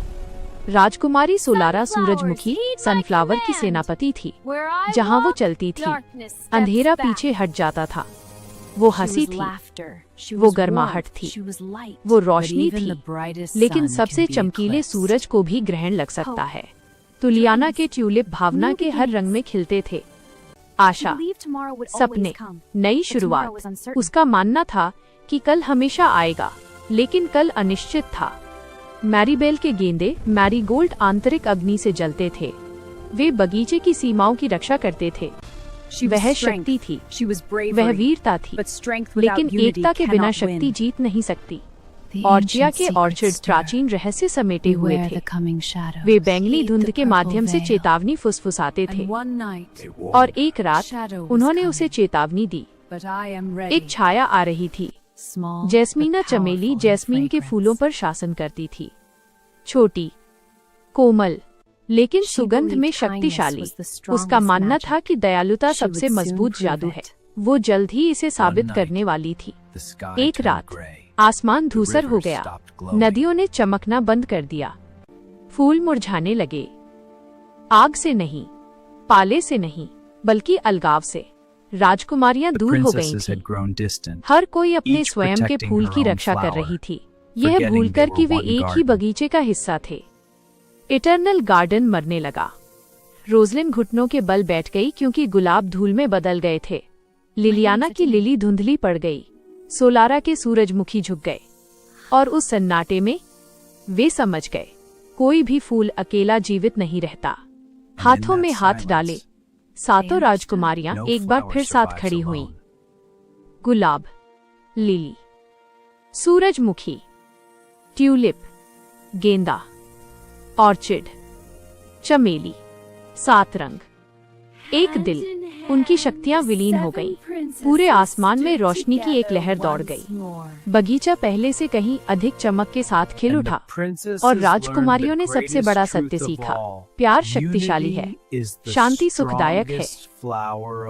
राजकुमारी सोलारा सूरजमुखी सनफ्लावर की सेनापति थी। जहाँ वो चलती थी, अंधेरा पीछे हट जाता था। वो हंसी थी, वो गर्माहट थी, वो रोशनी थी, लेकिन सबसे चमकीले सूरज को भी ग्रहण लग सकता है। तुलियाना के ट्यूलिप भावना के हर रंग में खिलते थे। आशा, सपने, नई शुरुआत। उसका मानना था कि कल हमेशा आएगा, लेकिन कल अनिश्चित था। मैरीबेल के गेंदे मैरीगोल्ड आंतरिक अग्नि से जलते थे। वे बगीचे की सीमाओं की रक्षा करते थे। वह शक्ति थी, वह वीरता थी, लेकिन एकता के बिना शक्ति जीत नहीं सकती। ऑर्चिया के ऑर्चिड प्राचीन रहस्य समेटे हुए थे। वे बैंगनी धुंध के माध्यम से चेतावनी फुसफुसाते थे, और एक रात उन्होंने उसे चेतावनी दी। एक छाया आ रही थी। जैस्मीना चमेली जैस्मीन के फूलों पर शासन करती थी। छोटी, कोमल, लेकिन सुगंध में शक्तिशाली। उसका मानना था कि दयालुता सबसे मजबूत जादू है। वो जल्द ही इसे साबित करने वाली थी। एक रात आसमान धूसर हो गया, नदियों ने चमकना बंद कर दिया, फूल मुरझाने लगे। आग से नहीं, पाले से नहीं, बल्कि अलगाव से। राजकुमारियां दूर हो गई थीं। हर कोई अपने स्वयं के फूल की रक्षा कर रही थी, यह भूलकर कि वे एक ही बगीचे का हिस्सा थे। इटर्नल गार्डन मरने लगा। रोजलिन घुटनों के बल बैठ गई क्योंकि गुलाब धूल में बदल गए थे। लिलियाना की लिली धुंधली पड़ गई, सोलारा के सूरजमुखी झुक गए, और उस सन्नाटे में वे समझ गए, कोई भी फूल अकेला जीवित नहीं रहता। हाथों में हाथ डाले, सातों राजकुमारियां एक बार फिर साथ खड़ी हुईं। गुलाब, लिली, सूरजमुखी, ट्यूलिप, गेंदा, ऑर्चिड, चमेली, 7 रंग, एक दिल। उनकी शक्तियां विलीन हो गईं। पूरे आसमान में रोशनी की एक लहर दौड़ गई। बगीचा पहले से कहीं अधिक चमक के साथ खिल उठा, और राजकुमारियों ने सबसे बड़ा सत्य सीखा। प्यार शक्तिशाली है, शांति सुखदायक है,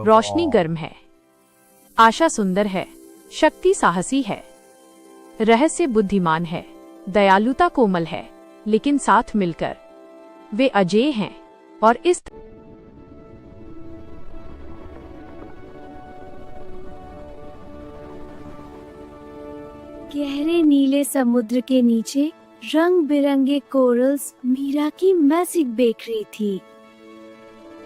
रोशनी गर्म है, आशा सुंदर है, शक्ति साहसी है, रहस्य बुद्धिमान है, दयालुता कोमल है, लेकिन साथ मिलकर वे अजेय हैं। और इस गहरे नीले समुद्र के नीचे रंग बिरंगे कोरल्स मीरा की मैजिक बेकरी थी।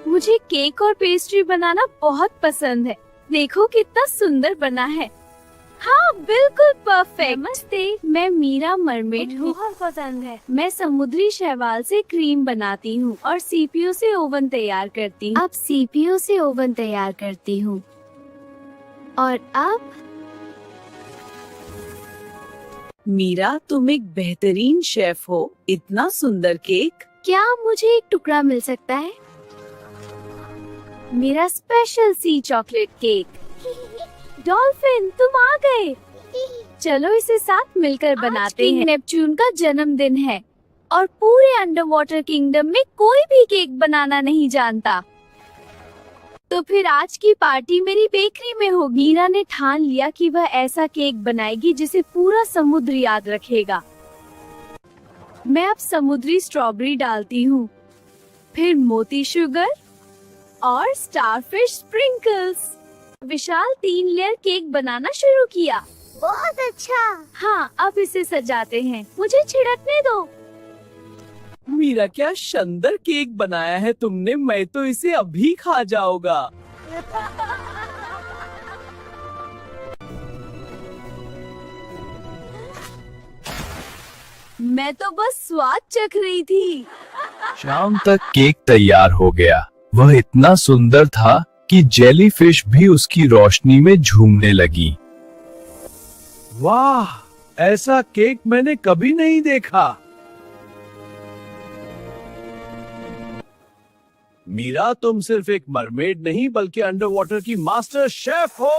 मुझे केक और पेस्ट्री बनाना बहुत पसंद है। देखो कितना सुंदर बना है। हाँ, बिल्कुल परफेक्ट। नमस्ते, मैं मीरा मरमेड हूँ। बहुत पसंद है। मैं समुद्री शैवाल से क्रीम बनाती हूँ और सीपीयू से ओवन तैयार करती हूँ। अब सीपीयू से ओवन तैयार करती हूँ। और अब मीरा, तुम एक बेहतरीन शेफ हो। इतना सुंदर केक। क्या मुझे एक टुकड़ा मिल सकता है? मेरा स्पेशल सी चॉकलेट केक। डॉल्फिन, तुम आ गए। चलो इसे साथ मिलकर बनाते हैं। नेपच्यून का जन्मदिन है और पूरे अंडर वाटर किंगडम में कोई भी केक बनाना नहीं जानता। तो फिर आज की पार्टी मेरी बेकरी में होगी। मीरा ने ठान लिया कि वह ऐसा केक बनाएगी जिसे पूरा समुद्र याद रखेगा। मैं अब समुद्री स्ट्रॉबेरी डालती हूँ, फिर मोती शुगर और स्टारफिश स्प्रिंकल्स। विशाल 3 लेयर केक बनाना शुरू किया। बहुत अच्छा। हाँ, अब इसे सजाते हैं। मुझे छिड़कने दो। मीरा, क्या शानदार केक बनाया है तुमने। मैं तो इसे अभी खा जाऊंगा। मैं तो बस स्वाद चख रही थी। शाम तक केक तैयार हो गया। वह इतना सुंदर था कि जेलीफिश भी उसकी रोशनी में झूमने लगी। वाह, ऐसा केक मैंने कभी नहीं देखा। मीरा, तुम सिर्फ एक मरमेड नहीं बल्कि अंडर वाटर की मास्टर शेफ हो।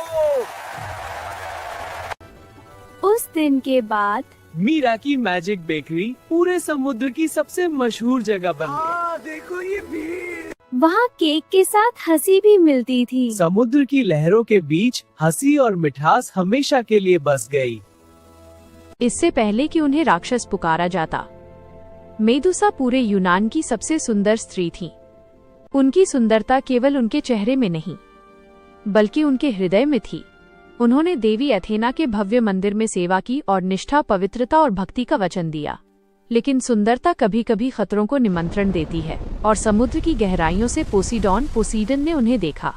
उस दिन के बाद मीरा की मैजिक बेकरी पूरे समुद्र की सबसे मशहूर जगह बन गई। देखो ये भीड़। वहाँ केक के साथ हंसी भी मिलती थी। समुद्र की लहरों के बीच हंसी और मिठास हमेशा के लिए बस गई। इससे पहले कि उन्हें राक्षस पुकारा जाता, मेदुसा पूरे यूनान की सबसे सुंदर स्त्री थी। उनकी सुंदरता केवल उनके चेहरे में नहीं बल्कि उनके हृदय में थी। उन्होंने देवी एथेना के भव्य मंदिर में सेवा की और निष्ठा, पवित्रता और भक्ति का वचन दिया। लेकिन सुंदरता कभी कभी खतरों को निमंत्रण देती है और समुद्र की गहराइयों से पोसीडन ने उन्हें देखा।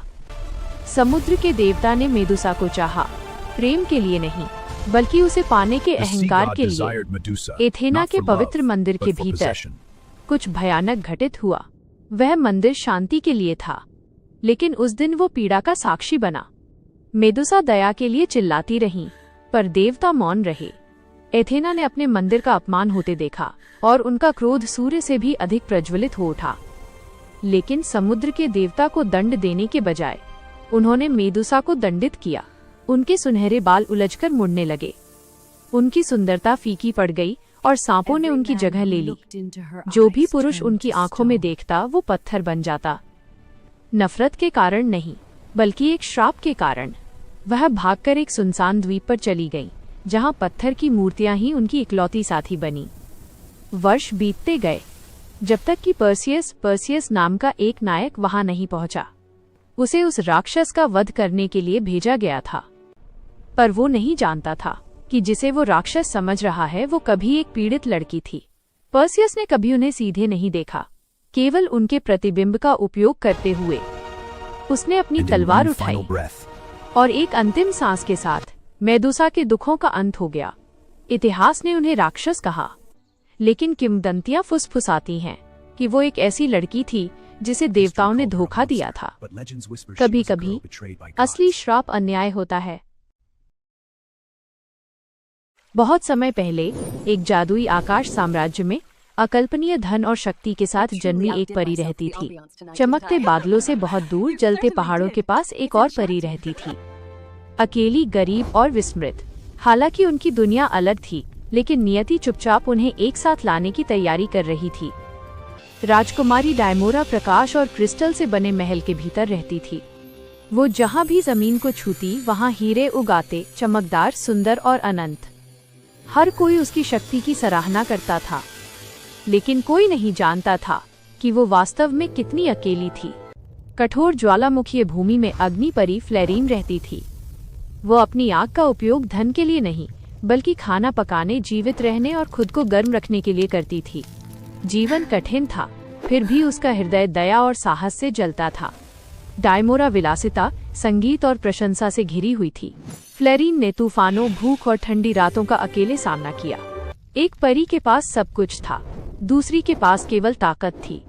समुद्र के देवता ने मेदुसा को चाहा, प्रेम के लिए नहीं बल्कि उसे पाने के अहंकार के लिए। एथेना के पवित्र मंदिर के भीतर कुछ भयानक घटित हुआ। वह मंदिर शांति के लिए था, लेकिन उस दिन वो पीड़ा का साक्षी बना। मेदुसा दया के लिए चिल्लाती रही, पर देवता मौन रहे। एथेना ने अपने मंदिर का अपमान होते देखा और उनका क्रोध सूर्य से भी अधिक प्रज्वलित हो उठा। लेकिन समुद्र के देवता को दंड देने के बजाय उन्होंने मेदुसा को दंडित किया। उनके सुनहरे बाल उलझकर मुड़ने लगे, उनकी सुंदरता फीकी पड़ गई और सांपों ने उनकी जगह ले ली। जो भी पुरुष उनकी आंखों में देखता वो पत्थर बन जाता। नफरत के कारण नहीं बल्कि एक श्राप के कारण वह भागकर एक सुनसान द्वीप पर चली गई, जहां पत्थर की मूर्तियां ही उनकी इकलौती साथी बनी। वर्ष बीतते गए जब तक कि पर्सियस नाम का एक नायक वहां नहीं पहुंचा। उसे उस राक्षस का वध करने के लिए भेजा गया था, पर वो नहीं जानता था कि जिसे वो राक्षस समझ रहा है वो कभी एक पीड़ित लड़की थी। पर्सियस ने कभी उन्हें सीधे नहीं देखा, केवल उनके प्रतिबिंब का उपयोग करते हुए उसने अपनी तलवार उठाई और एक अंतिम सांस के साथ मेदुसा के दुखों का अंत हो गया। इतिहास ने उन्हें राक्षस कहा, लेकिन किंवदंतियां फुसफुसाती हैं कि वो एक ऐसी लड़की थी जिसे देवताओं ने धोखा दिया था। कभी कभी असली श्राप अन्याय होता है। बहुत समय पहले एक जादुई आकाश साम्राज्य में अकल्पनीय धन और शक्ति के साथ जन्मी एक परी रहती थी। चमकते बादलों से बहुत दूर जलते पहाड़ों के पास एक और परी रहती थी, अकेली, गरीब और विस्मृत। हालांकि उनकी दुनिया अलग थी, लेकिन नियति चुपचाप उन्हें एक साथ लाने की तैयारी कर रही थी। राजकुमारी डायमोरा प्रकाश और क्रिस्टल से बने महल के भीतर रहती थी। वो जहाँ भी जमीन को छूती वहाँ हीरे उगाते, चमकदार, सुंदर और अनंत। हर कोई उसकी शक्ति की सराहना करता था, लेकिन कोई नहीं जानता था कि वो वास्तव में कितनी अकेली थी। कठोर ज्वालामुखी भूमि में अग्नि परी फ्लेरीन रहती थी। वो अपनी आग का उपयोग धन के लिए नहीं बल्कि खाना पकाने, जीवित रहने और खुद को गर्म रखने के लिए करती थी। जीवन कठिन था, फिर भी उसका हृदय दया और साहस से जलता था। डायमोरा विलासिता, संगीत और प्रशंसा से घिरी हुई थी। फ्लेरीन ने तूफानों, भूख और ठंडी रातों का अकेले सामना किया। एक परी के पास सब कुछ था, दूसरी के पास केवल ताकत थी।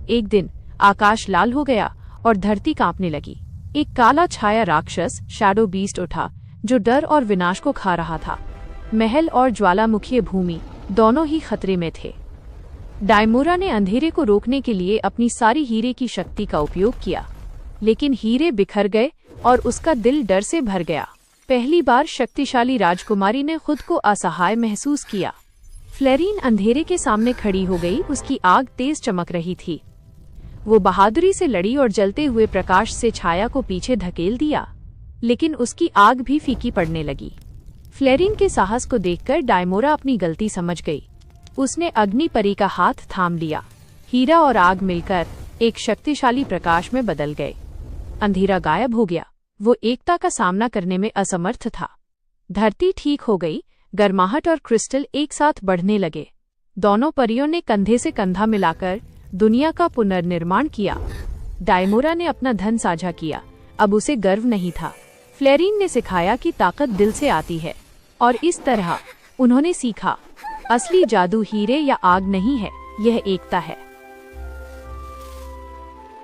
एक दिन आकाश लाल हो गया और धरती कांपने लगी। एक काला छाया राक्षस, शैडो बीस्ट उठा, जो डर और विनाश को खा रहा था। महल और ज्वालामुखी भूमि दोनों ही खतरे में थे। डायमोरा ने अंधेरे को रोकने के लिए अपनी सारी हीरे की शक्ति का उपयोग किया, लेकिन हीरे बिखर गए और उसका दिल डर से भर गया। पहली बार शक्तिशाली राजकुमारी ने खुद को असहाय महसूस किया। फ्लेरीन अंधेरे के सामने खड़ी हो गई, उसकी आग तेज चमक रही थी। वो बहादुरी से लड़ी और जलते हुए प्रकाश से छाया को पीछे धकेल दिया, लेकिन उसकी आग भी फीकी पड़ने लगी। फ्लेरीन के साहस को देखकर डायमोरा अपनी गलती समझ गई। उसने अग्नि परी का हाथ थाम लिया। हीरा और आग मिलकर एक शक्तिशाली प्रकाश में बदल गए। अंधेरा गायब हो गया। वो एकता का सामना करने में असमर्थ था। धरती ठीक हो गई। गर्माहट और क्रिस्टल एक साथ बढ़ने लगे। दोनों परियों ने कंधे से कंधा मिलाकर दुनिया का पुनर्निर्माण किया। डायमोरा ने अपना धन साझा किया। अब उसे गर्व नहीं था। फ्लेरीन ने सिखाया कि ताकत दिल से आती है, और इस तरह उन्होंने सीखा, असली जादू हीरे या आग नहीं है, यह एकता है।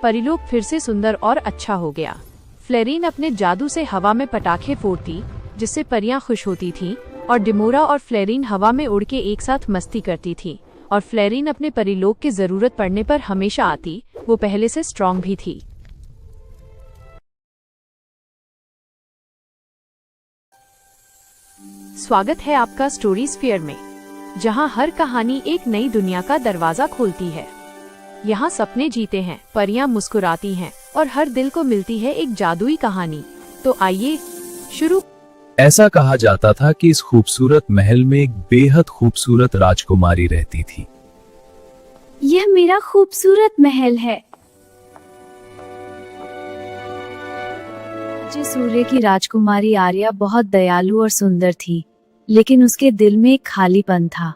परिलोक फिर से सुंदर और अच्छा हो गया। फ्लेरीन अपने जादू से हवा में पटाखे फोड़ती, जिससे परियां खुश होती थीं, और डिमोरा और फ्लेरीन हवा में उड़ के एक साथ मस्ती करती थीं, और फ्लेरीन अपने परिलोक की जरूरत पड़ने पर हमेशा आती। वो पहले से स्ट्रांग भी थी। स्वागत है आपका स्टोरी स्फीयर में, जहां हर कहानी एक नई दुनिया का दरवाजा खोलती है। यहाँ सपने जीते हैं, परियां मुस्कुराती हैं, और हर दिल को मिलती है एक जादुई कहानी। तो आइए शुरू। ऐसा कहा जाता था कि इस खूबसूरत महल में एक बेहद खूबसूरत राजकुमारी रहती थी। यह मेरा खूबसूरत महल है। राज्य सूर्य की राजकुमारी आर्या बहुत दयालु और सुंदर थी, लेकिन उसके दिल में एक खालीपन था।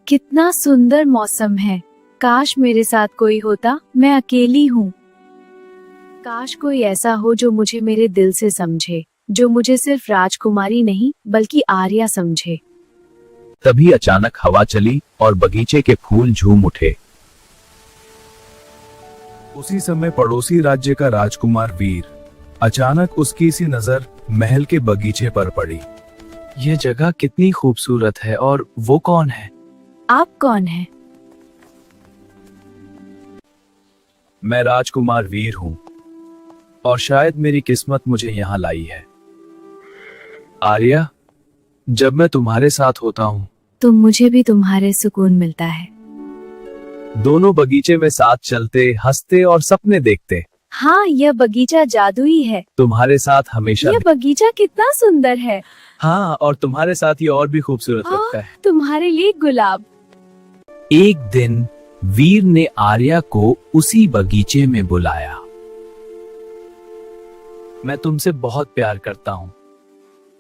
कितना सुंदर मौसम है, काश मेरे साथ कोई होता, मैं अकेली हूँ। काश कोई ऐसा हो जो मुझे मेरे दिल से समझे, जो मुझे सिर्फ राजकुमारी नहीं बल्कि आर्या समझे। तभी अचानक हवा चली और बगीचे के फूल झूम उठे। उसी समय पड़ोसी राज्य का राजकुमार वीर, अचानक उसकी सी नजर महल के बगीचे पर पड़ी। यह जगह कितनी खूबसूरत है, और वो कौन है? आप कौन हैं? मैं राजकुमार वीर हूँ, और शायद मेरी किस्मत मुझे यहाँ लाई है। आर्या, जब मैं तुम्हारे साथ होता हूँ तो मुझे भी तुम्हारे सुकून मिलता है। दोनों बगीचे में साथ चलते, हंसते और सपने देखते। हाँ, यह बगीचा जादुई है। तुम्हारे साथ हमेशा यह बगीचा कितना सुंदर है। हाँ, और तुम्हारे साथ ये और भी खूबसूरत लगता है। तुम्हारे लिए गुलाब। एक दिन वीर ने आर्या को उसी बगीचे में बुलाया। मैं तुमसे बहुत प्यार करता हूँ,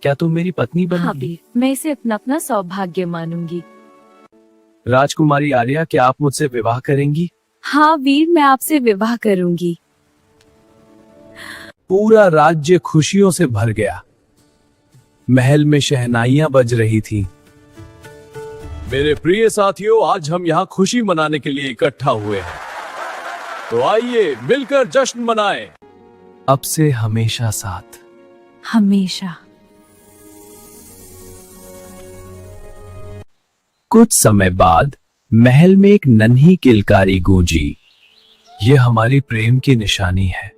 क्या तुम मेरी पत्नी हाँ बनोगी? वीर, मैं इसे अपना सौभाग्य मानूंगी। राजकुमारी आर्या, क्या आप मुझसे विवाह करेंगी? हाँ वीर, मैं आपसे विवाह करूंगी। पूरा राज्य खुशियों से भर गया। महल में शहनाइयां बज रही थी। मेरे प्रिय साथियों, आज हम यहाँ खुशी मनाने के लिए इकट्ठा हुए हैं, तो आइए मिलकर जश्न मनाएं। अब से हमेशा साथ। हमेशा। कुछ समय बाद महल में एक नन्ही किलकारी गूंजी। ये हमारी प्रेम की निशानी है।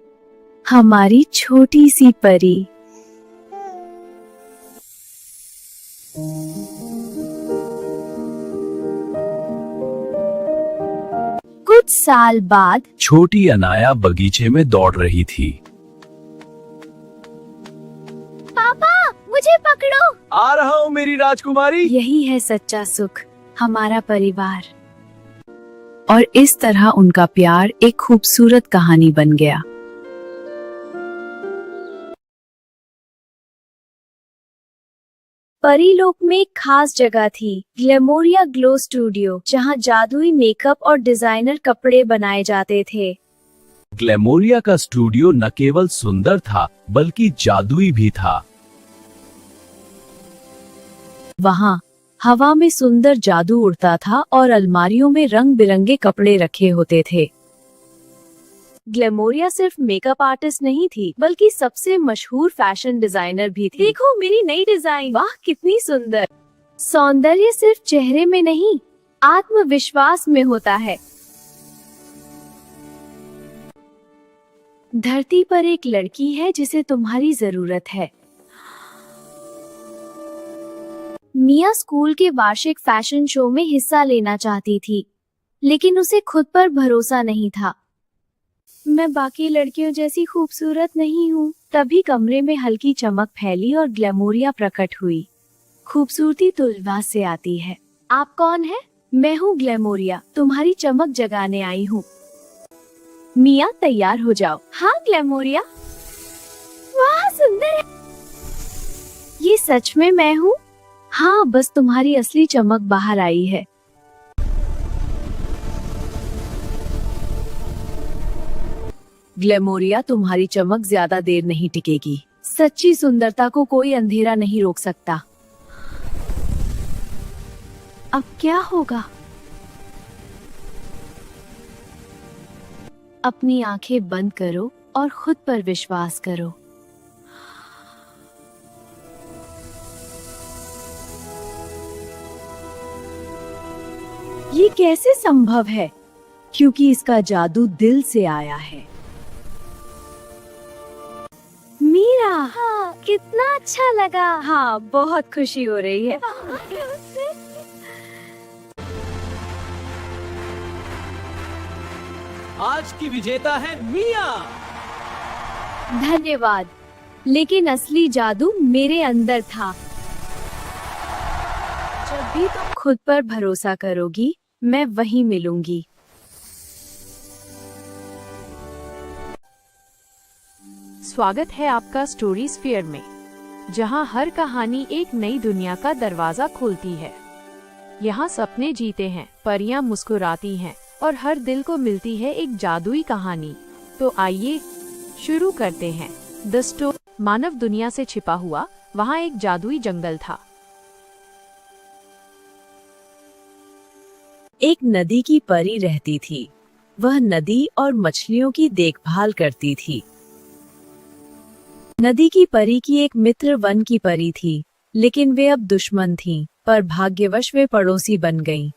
हमारी छोटी सी परी। कुछ साल बाद छोटी अनाया बगीचे में दौड़ रही थी। पापा, मुझे पकड़ो। आ रहा हूँ मेरी राजकुमारी। यही है सच्चा सुख, हमारा परिवार। और इस तरह उनका प्यार एक खूबसूरत कहानी बन गया। परीलोक में एक खास जगह थी, ग्लैमोरिया ग्लो स्टूडियो, जहां जादुई मेकअप और डिजाइनर कपड़े बनाए जाते थे। ग्लैमोरिया का स्टूडियो न केवल सुंदर था बल्कि जादुई भी था। वहां हवा में सुंदर जादू उड़ता था और अलमारियों में रंग बिरंगे कपड़े रखे होते थे। ग्लैमोरिया सिर्फ मेकअप आर्टिस्ट नहीं थी, बल्कि सबसे मशहूर फैशन डिजाइनर भी थी। देखो मेरी नई डिजाइन, वाह कितनी सुंदर। सौंदर्य सिर्फ चेहरे में नहीं, आत्मविश्वास में होता है। धरती पर एक लड़की है जिसे तुम्हारी जरूरत है। मिया स्कूल के वार्षिक फैशन शो में हिस्सा लेना चाहती थी, लेकिन उसे खुद पर भरोसा नहीं था। मैं बाकी लड़कियों जैसी खूबसूरत नहीं हूँ। तभी कमरे में हल्की चमक फैली और ग्लैमोरिया प्रकट हुई। खूबसूरती तो लिबास से आती है। आप कौन है? मैं हूँ ग्लैमोरिया, तुम्हारी चमक जगाने आई हूँ। मिया तैयार हो जाओ। हाँ ग्लैमोरिया। वाह सुंदर है। ये सच में मैं हूँ? हाँ, बस तुम्हारी असली चमक बाहर आई है। ग्लैमोरिया, तुम्हारी चमक ज्यादा देर नहीं टिकेगी। सच्ची सुंदरता को कोई अंधेरा नहीं रोक सकता। अब क्या होगा? अपनी आंखें बंद करो और खुद पर विश्वास करो। ये कैसे संभव है? क्योंकि इसका जादू दिल से आया है। मीरा, हाँ, कितना अच्छा लगा। हाँ, बहुत खुशी हो रही है। आज की विजेता है मिया। धन्यवाद, लेकिन असली जादू मेरे अंदर था। जब भी तुम खुद पर भरोसा करोगी, मैं वहीं मिलूंगी। स्वागत है आपका स्टोरी स्फीयर में, जहां हर कहानी एक नई दुनिया का दरवाजा खोलती है। यहाँ सपने जीते हैं, परियां मुस्कुराती हैं और हर दिल को मिलती है एक जादुई कहानी। तो आइए शुरू करते हैं द स्टोरी। मानव दुनिया से छिपा हुआ वहाँ एक जादुई जंगल था। एक नदी की परी रहती थी। वह नदी और मछलियों की देखभाल करती थी। नदी की परी की एक मित्र वन की परी थी, लेकिन वे अब दुश्मन थीं, पर भाग्यवश वे पड़ोसी बन गईं।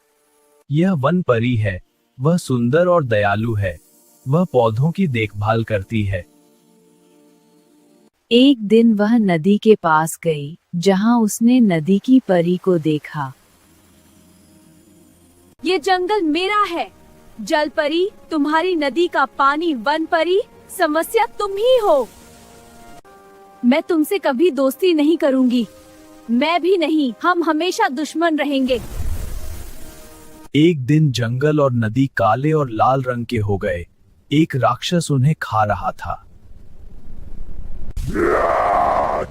यह वन परी है। वह सुंदर और दयालु है। वह पौधों की देखभाल करती है। एक दिन वह नदी के पास गई, जहां उसने नदी की परी को देखा। ये जंगल मेरा है। जल परी, तुम्हारी नदी का पानी। वन परी, समस्या तुम ही हो। मैं तुमसे कभी दोस्ती नहीं करूंगी। मैं भी नहीं। हम हमेशा दुश्मन रहेंगे। एक दिन जंगल और नदी काले और लाल रंग के हो गए। एक राक्षस उन्हें खा रहा था।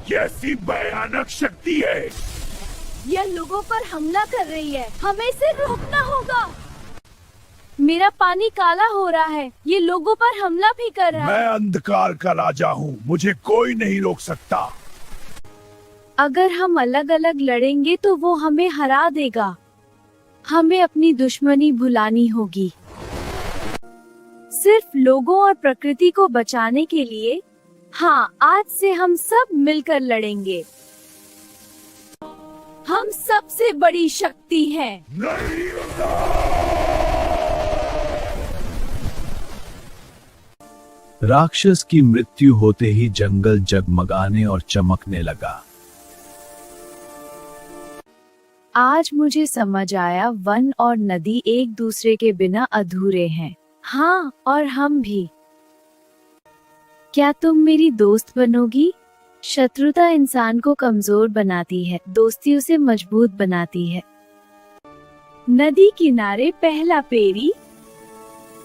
कैसी भयानक शक्ति है! यह लोगों पर हमला कर रही है। हमें इसे रोकना होगा। मेरा पानी काला हो रहा है। ये लोगों पर हमला भी कर रहा है। मैं अंधकार का राजा हूँ। मुझे कोई नहीं रोक सकता। अगर हम अलग अलग लड़ेंगे तो वो हमें हरा देगा। हमें अपनी दुश्मनी भुलानी होगी। सिर्फ लोगों और प्रकृति को बचाने के लिए। हाँ, आज से हम सब मिलकर लड़ेंगे। हम सबसे बड़ी शक्ति हैं। राक्षस की मृत्यु होते ही जंगल जगमगाने और चमकने लगा। आज मुझे समझ आया, वन और नदी एक दूसरे के बिना अधूरे हैं। हाँ, और हम भी। क्या तुम मेरी दोस्त बनोगी? शत्रुता इंसान को कमजोर बनाती है, दोस्ती उसे मजबूत बनाती है। नदी किनारे पहला पेरी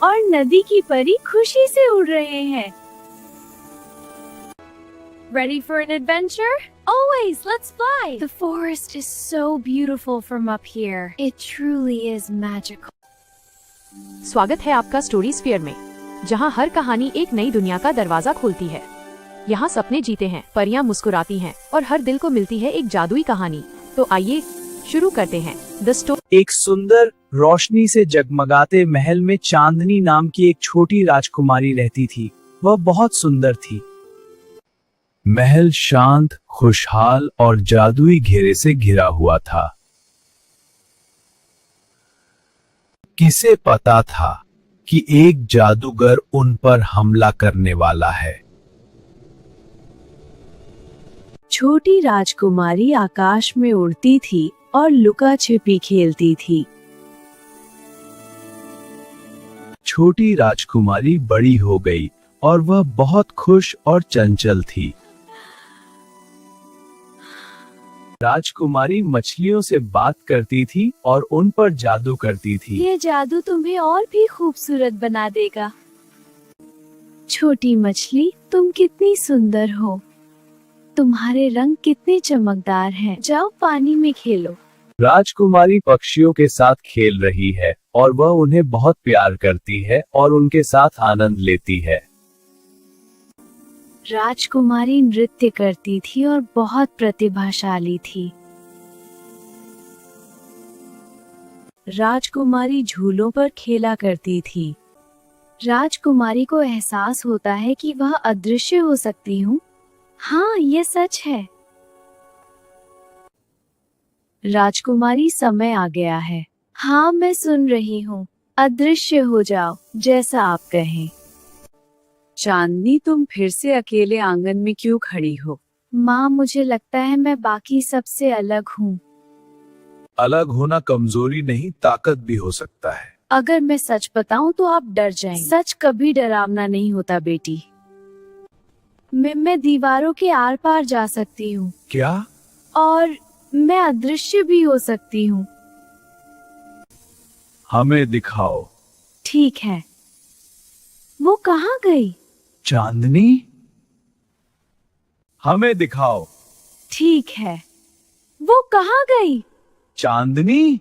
और नदी की परी खुशी से उड़ रहे हैं। Ready for an adventure? Always, let's fly! The forest is so beautiful from up here. It truly is magical. स्वागत है आपका स्टोरी स्फीयर में, जहां हर कहानी एक नई दुनिया का दरवाजा खोलती है। यहाँ सपने जीते हैं, परियां मुस्कुराती हैं और हर दिल को मिलती है एक जादुई कहानी। तो आइए शुरू करते हैं द स्टोरी। एक सुंदर रोशनी से जगमगाते महल में चांदनी नाम की एक छोटी राजकुमारी रहती थी। वह बहुत सुंदर थी। महल शांत, खुशहाल और जादुई घेरे से घिरा हुआ था। किसे पता था कि एक जादूगर उन पर हमला करने वाला है। छोटी राजकुमारी आकाश में उड़ती थी और लुका छिपी खेलती थी। छोटी राजकुमारी बड़ी हो गई और वह बहुत खुश और चंचल थी। राजकुमारी मछलियों से बात करती थी और उन पर जादू करती थी। ये जादू तुम्हें और भी खूबसूरत बना देगा। छोटी मछली, तुम कितनी सुंदर हो। तुम्हारे रंग कितने चमकदार हैं। जाओ पानी में खेलो। राजकुमारी पक्षियों के साथ खेल रही है और वह उन्हें बहुत प्यार करती है और उनके साथ आनंद लेती है। राजकुमारी नृत्य करती थी और बहुत प्रतिभाशाली थी। राजकुमारी झूलों पर खेला करती थी। राजकुमारी को एहसास होता है कि वह अदृश्य हो सकती हूँ। हाँ, ये सच है। राजकुमारी, समय आ गया है। हाँ, मैं सुन रही हूँ। अदृश्य हो जाओ, जैसा आप कहें। चांदनी, तुम फिर से अकेले आंगन में क्यों खड़ी हो? माँ, मुझे लगता है मैं बाकी सबसे अलग हूँ। अलग होना कमजोरी नहीं, ताकत भी हो सकता है। अगर मैं सच बताऊं तो आप डर जाएंगे। सच कभी डरावना नहीं होता बेटी। मैं दीवारों के आर पार जा सकती हूँ। क्या? और मैं अदृश्य भी हो सकती हूँ। हमें दिखाओ। ठीक है। वो कहाँ गई? चांदनी, हमें दिखाओ। ठीक है। वो कहाँ गई? चांदनी,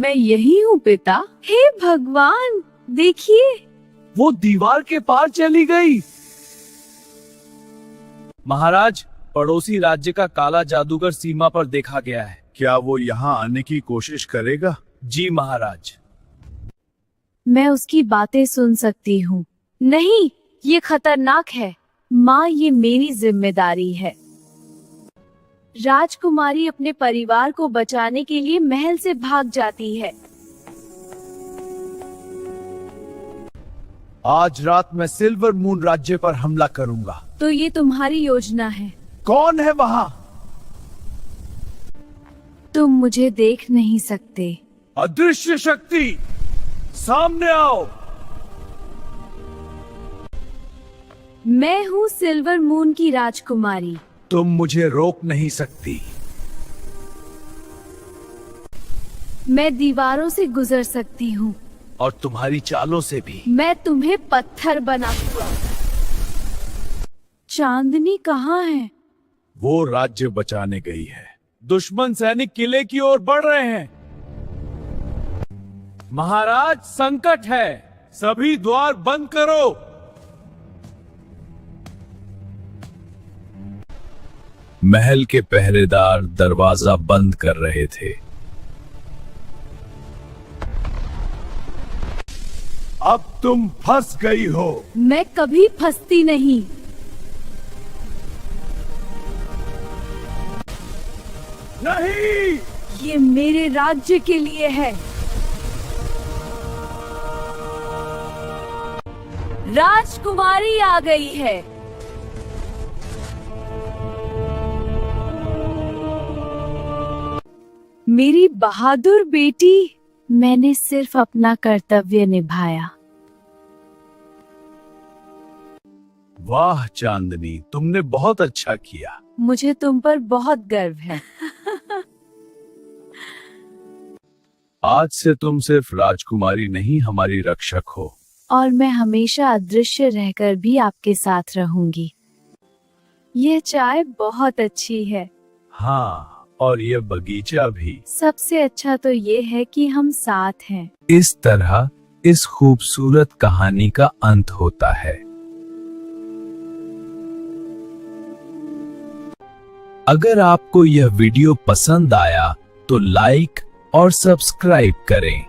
मैं यही हूँ पिता। हे भगवान, देखिए। वो दीवार के पार चली गई। महाराज, पड़ोसी राज्य का काला जादूगर सीमा पर देखा गया है। क्या वो यहाँ आने की कोशिश करेगा? जी महाराज। मैं उसकी बातें सुन सकती हूँ। नहीं, ये खतरनाक है। माँ, ये मेरी जिम्मेदारी है। राजकुमारी अपने परिवार को बचाने के लिए महल से भाग जाती है। आज रात मैं सिल्वर मून राज्य पर हमला करूंगा। तो ये तुम्हारी योजना है? कौन है वहाँ? तुम मुझे देख नहीं सकते। अदृश्य शक्ति, सामने आओ। मैं हूँ सिल्वर मून की राजकुमारी। तुम मुझे रोक नहीं सकती। मैं दीवारों से गुजर सकती हूँ। और तुम्हारी चालों से भी। मैं तुम्हें पत्थर बना दूंगा। चांदनी कहाँ है? वो राज्य बचाने गई है। दुश्मन सैनिक किले की ओर बढ़ रहे हैं। महाराज, संकट है। सभी द्वार बंद करो। महल के पहरेदार दरवाजा बंद कर रहे थे। अब तुम फंस गई हो। मैं कभी फंसती नहीं। नहीं, ये मेरे राज्य के लिए है। राजकुमारी आ गई है। मेरी बहादुर बेटी, मैंने सिर्फ अपना कर्तव्य निभाया। वाह चांदनी, तुमने बहुत अच्छा किया। मुझे तुम पर बहुत गर्व है। आज से तुम सिर्फ राजकुमारी नहीं, हमारी रक्षक हो। और मैं हमेशा अदृश्य रहकर भी आपके साथ रहूंगी। यह चाय बहुत अच्छी है। हाँ, और ये बगीचा भी। सबसे अच्छा तो ये है कि हम साथ हैं। इस तरह इस खूबसूरत कहानी का अंत होता है। अगर आपको यह वीडियो पसंद आया तो लाइक और सब्सक्राइब करें।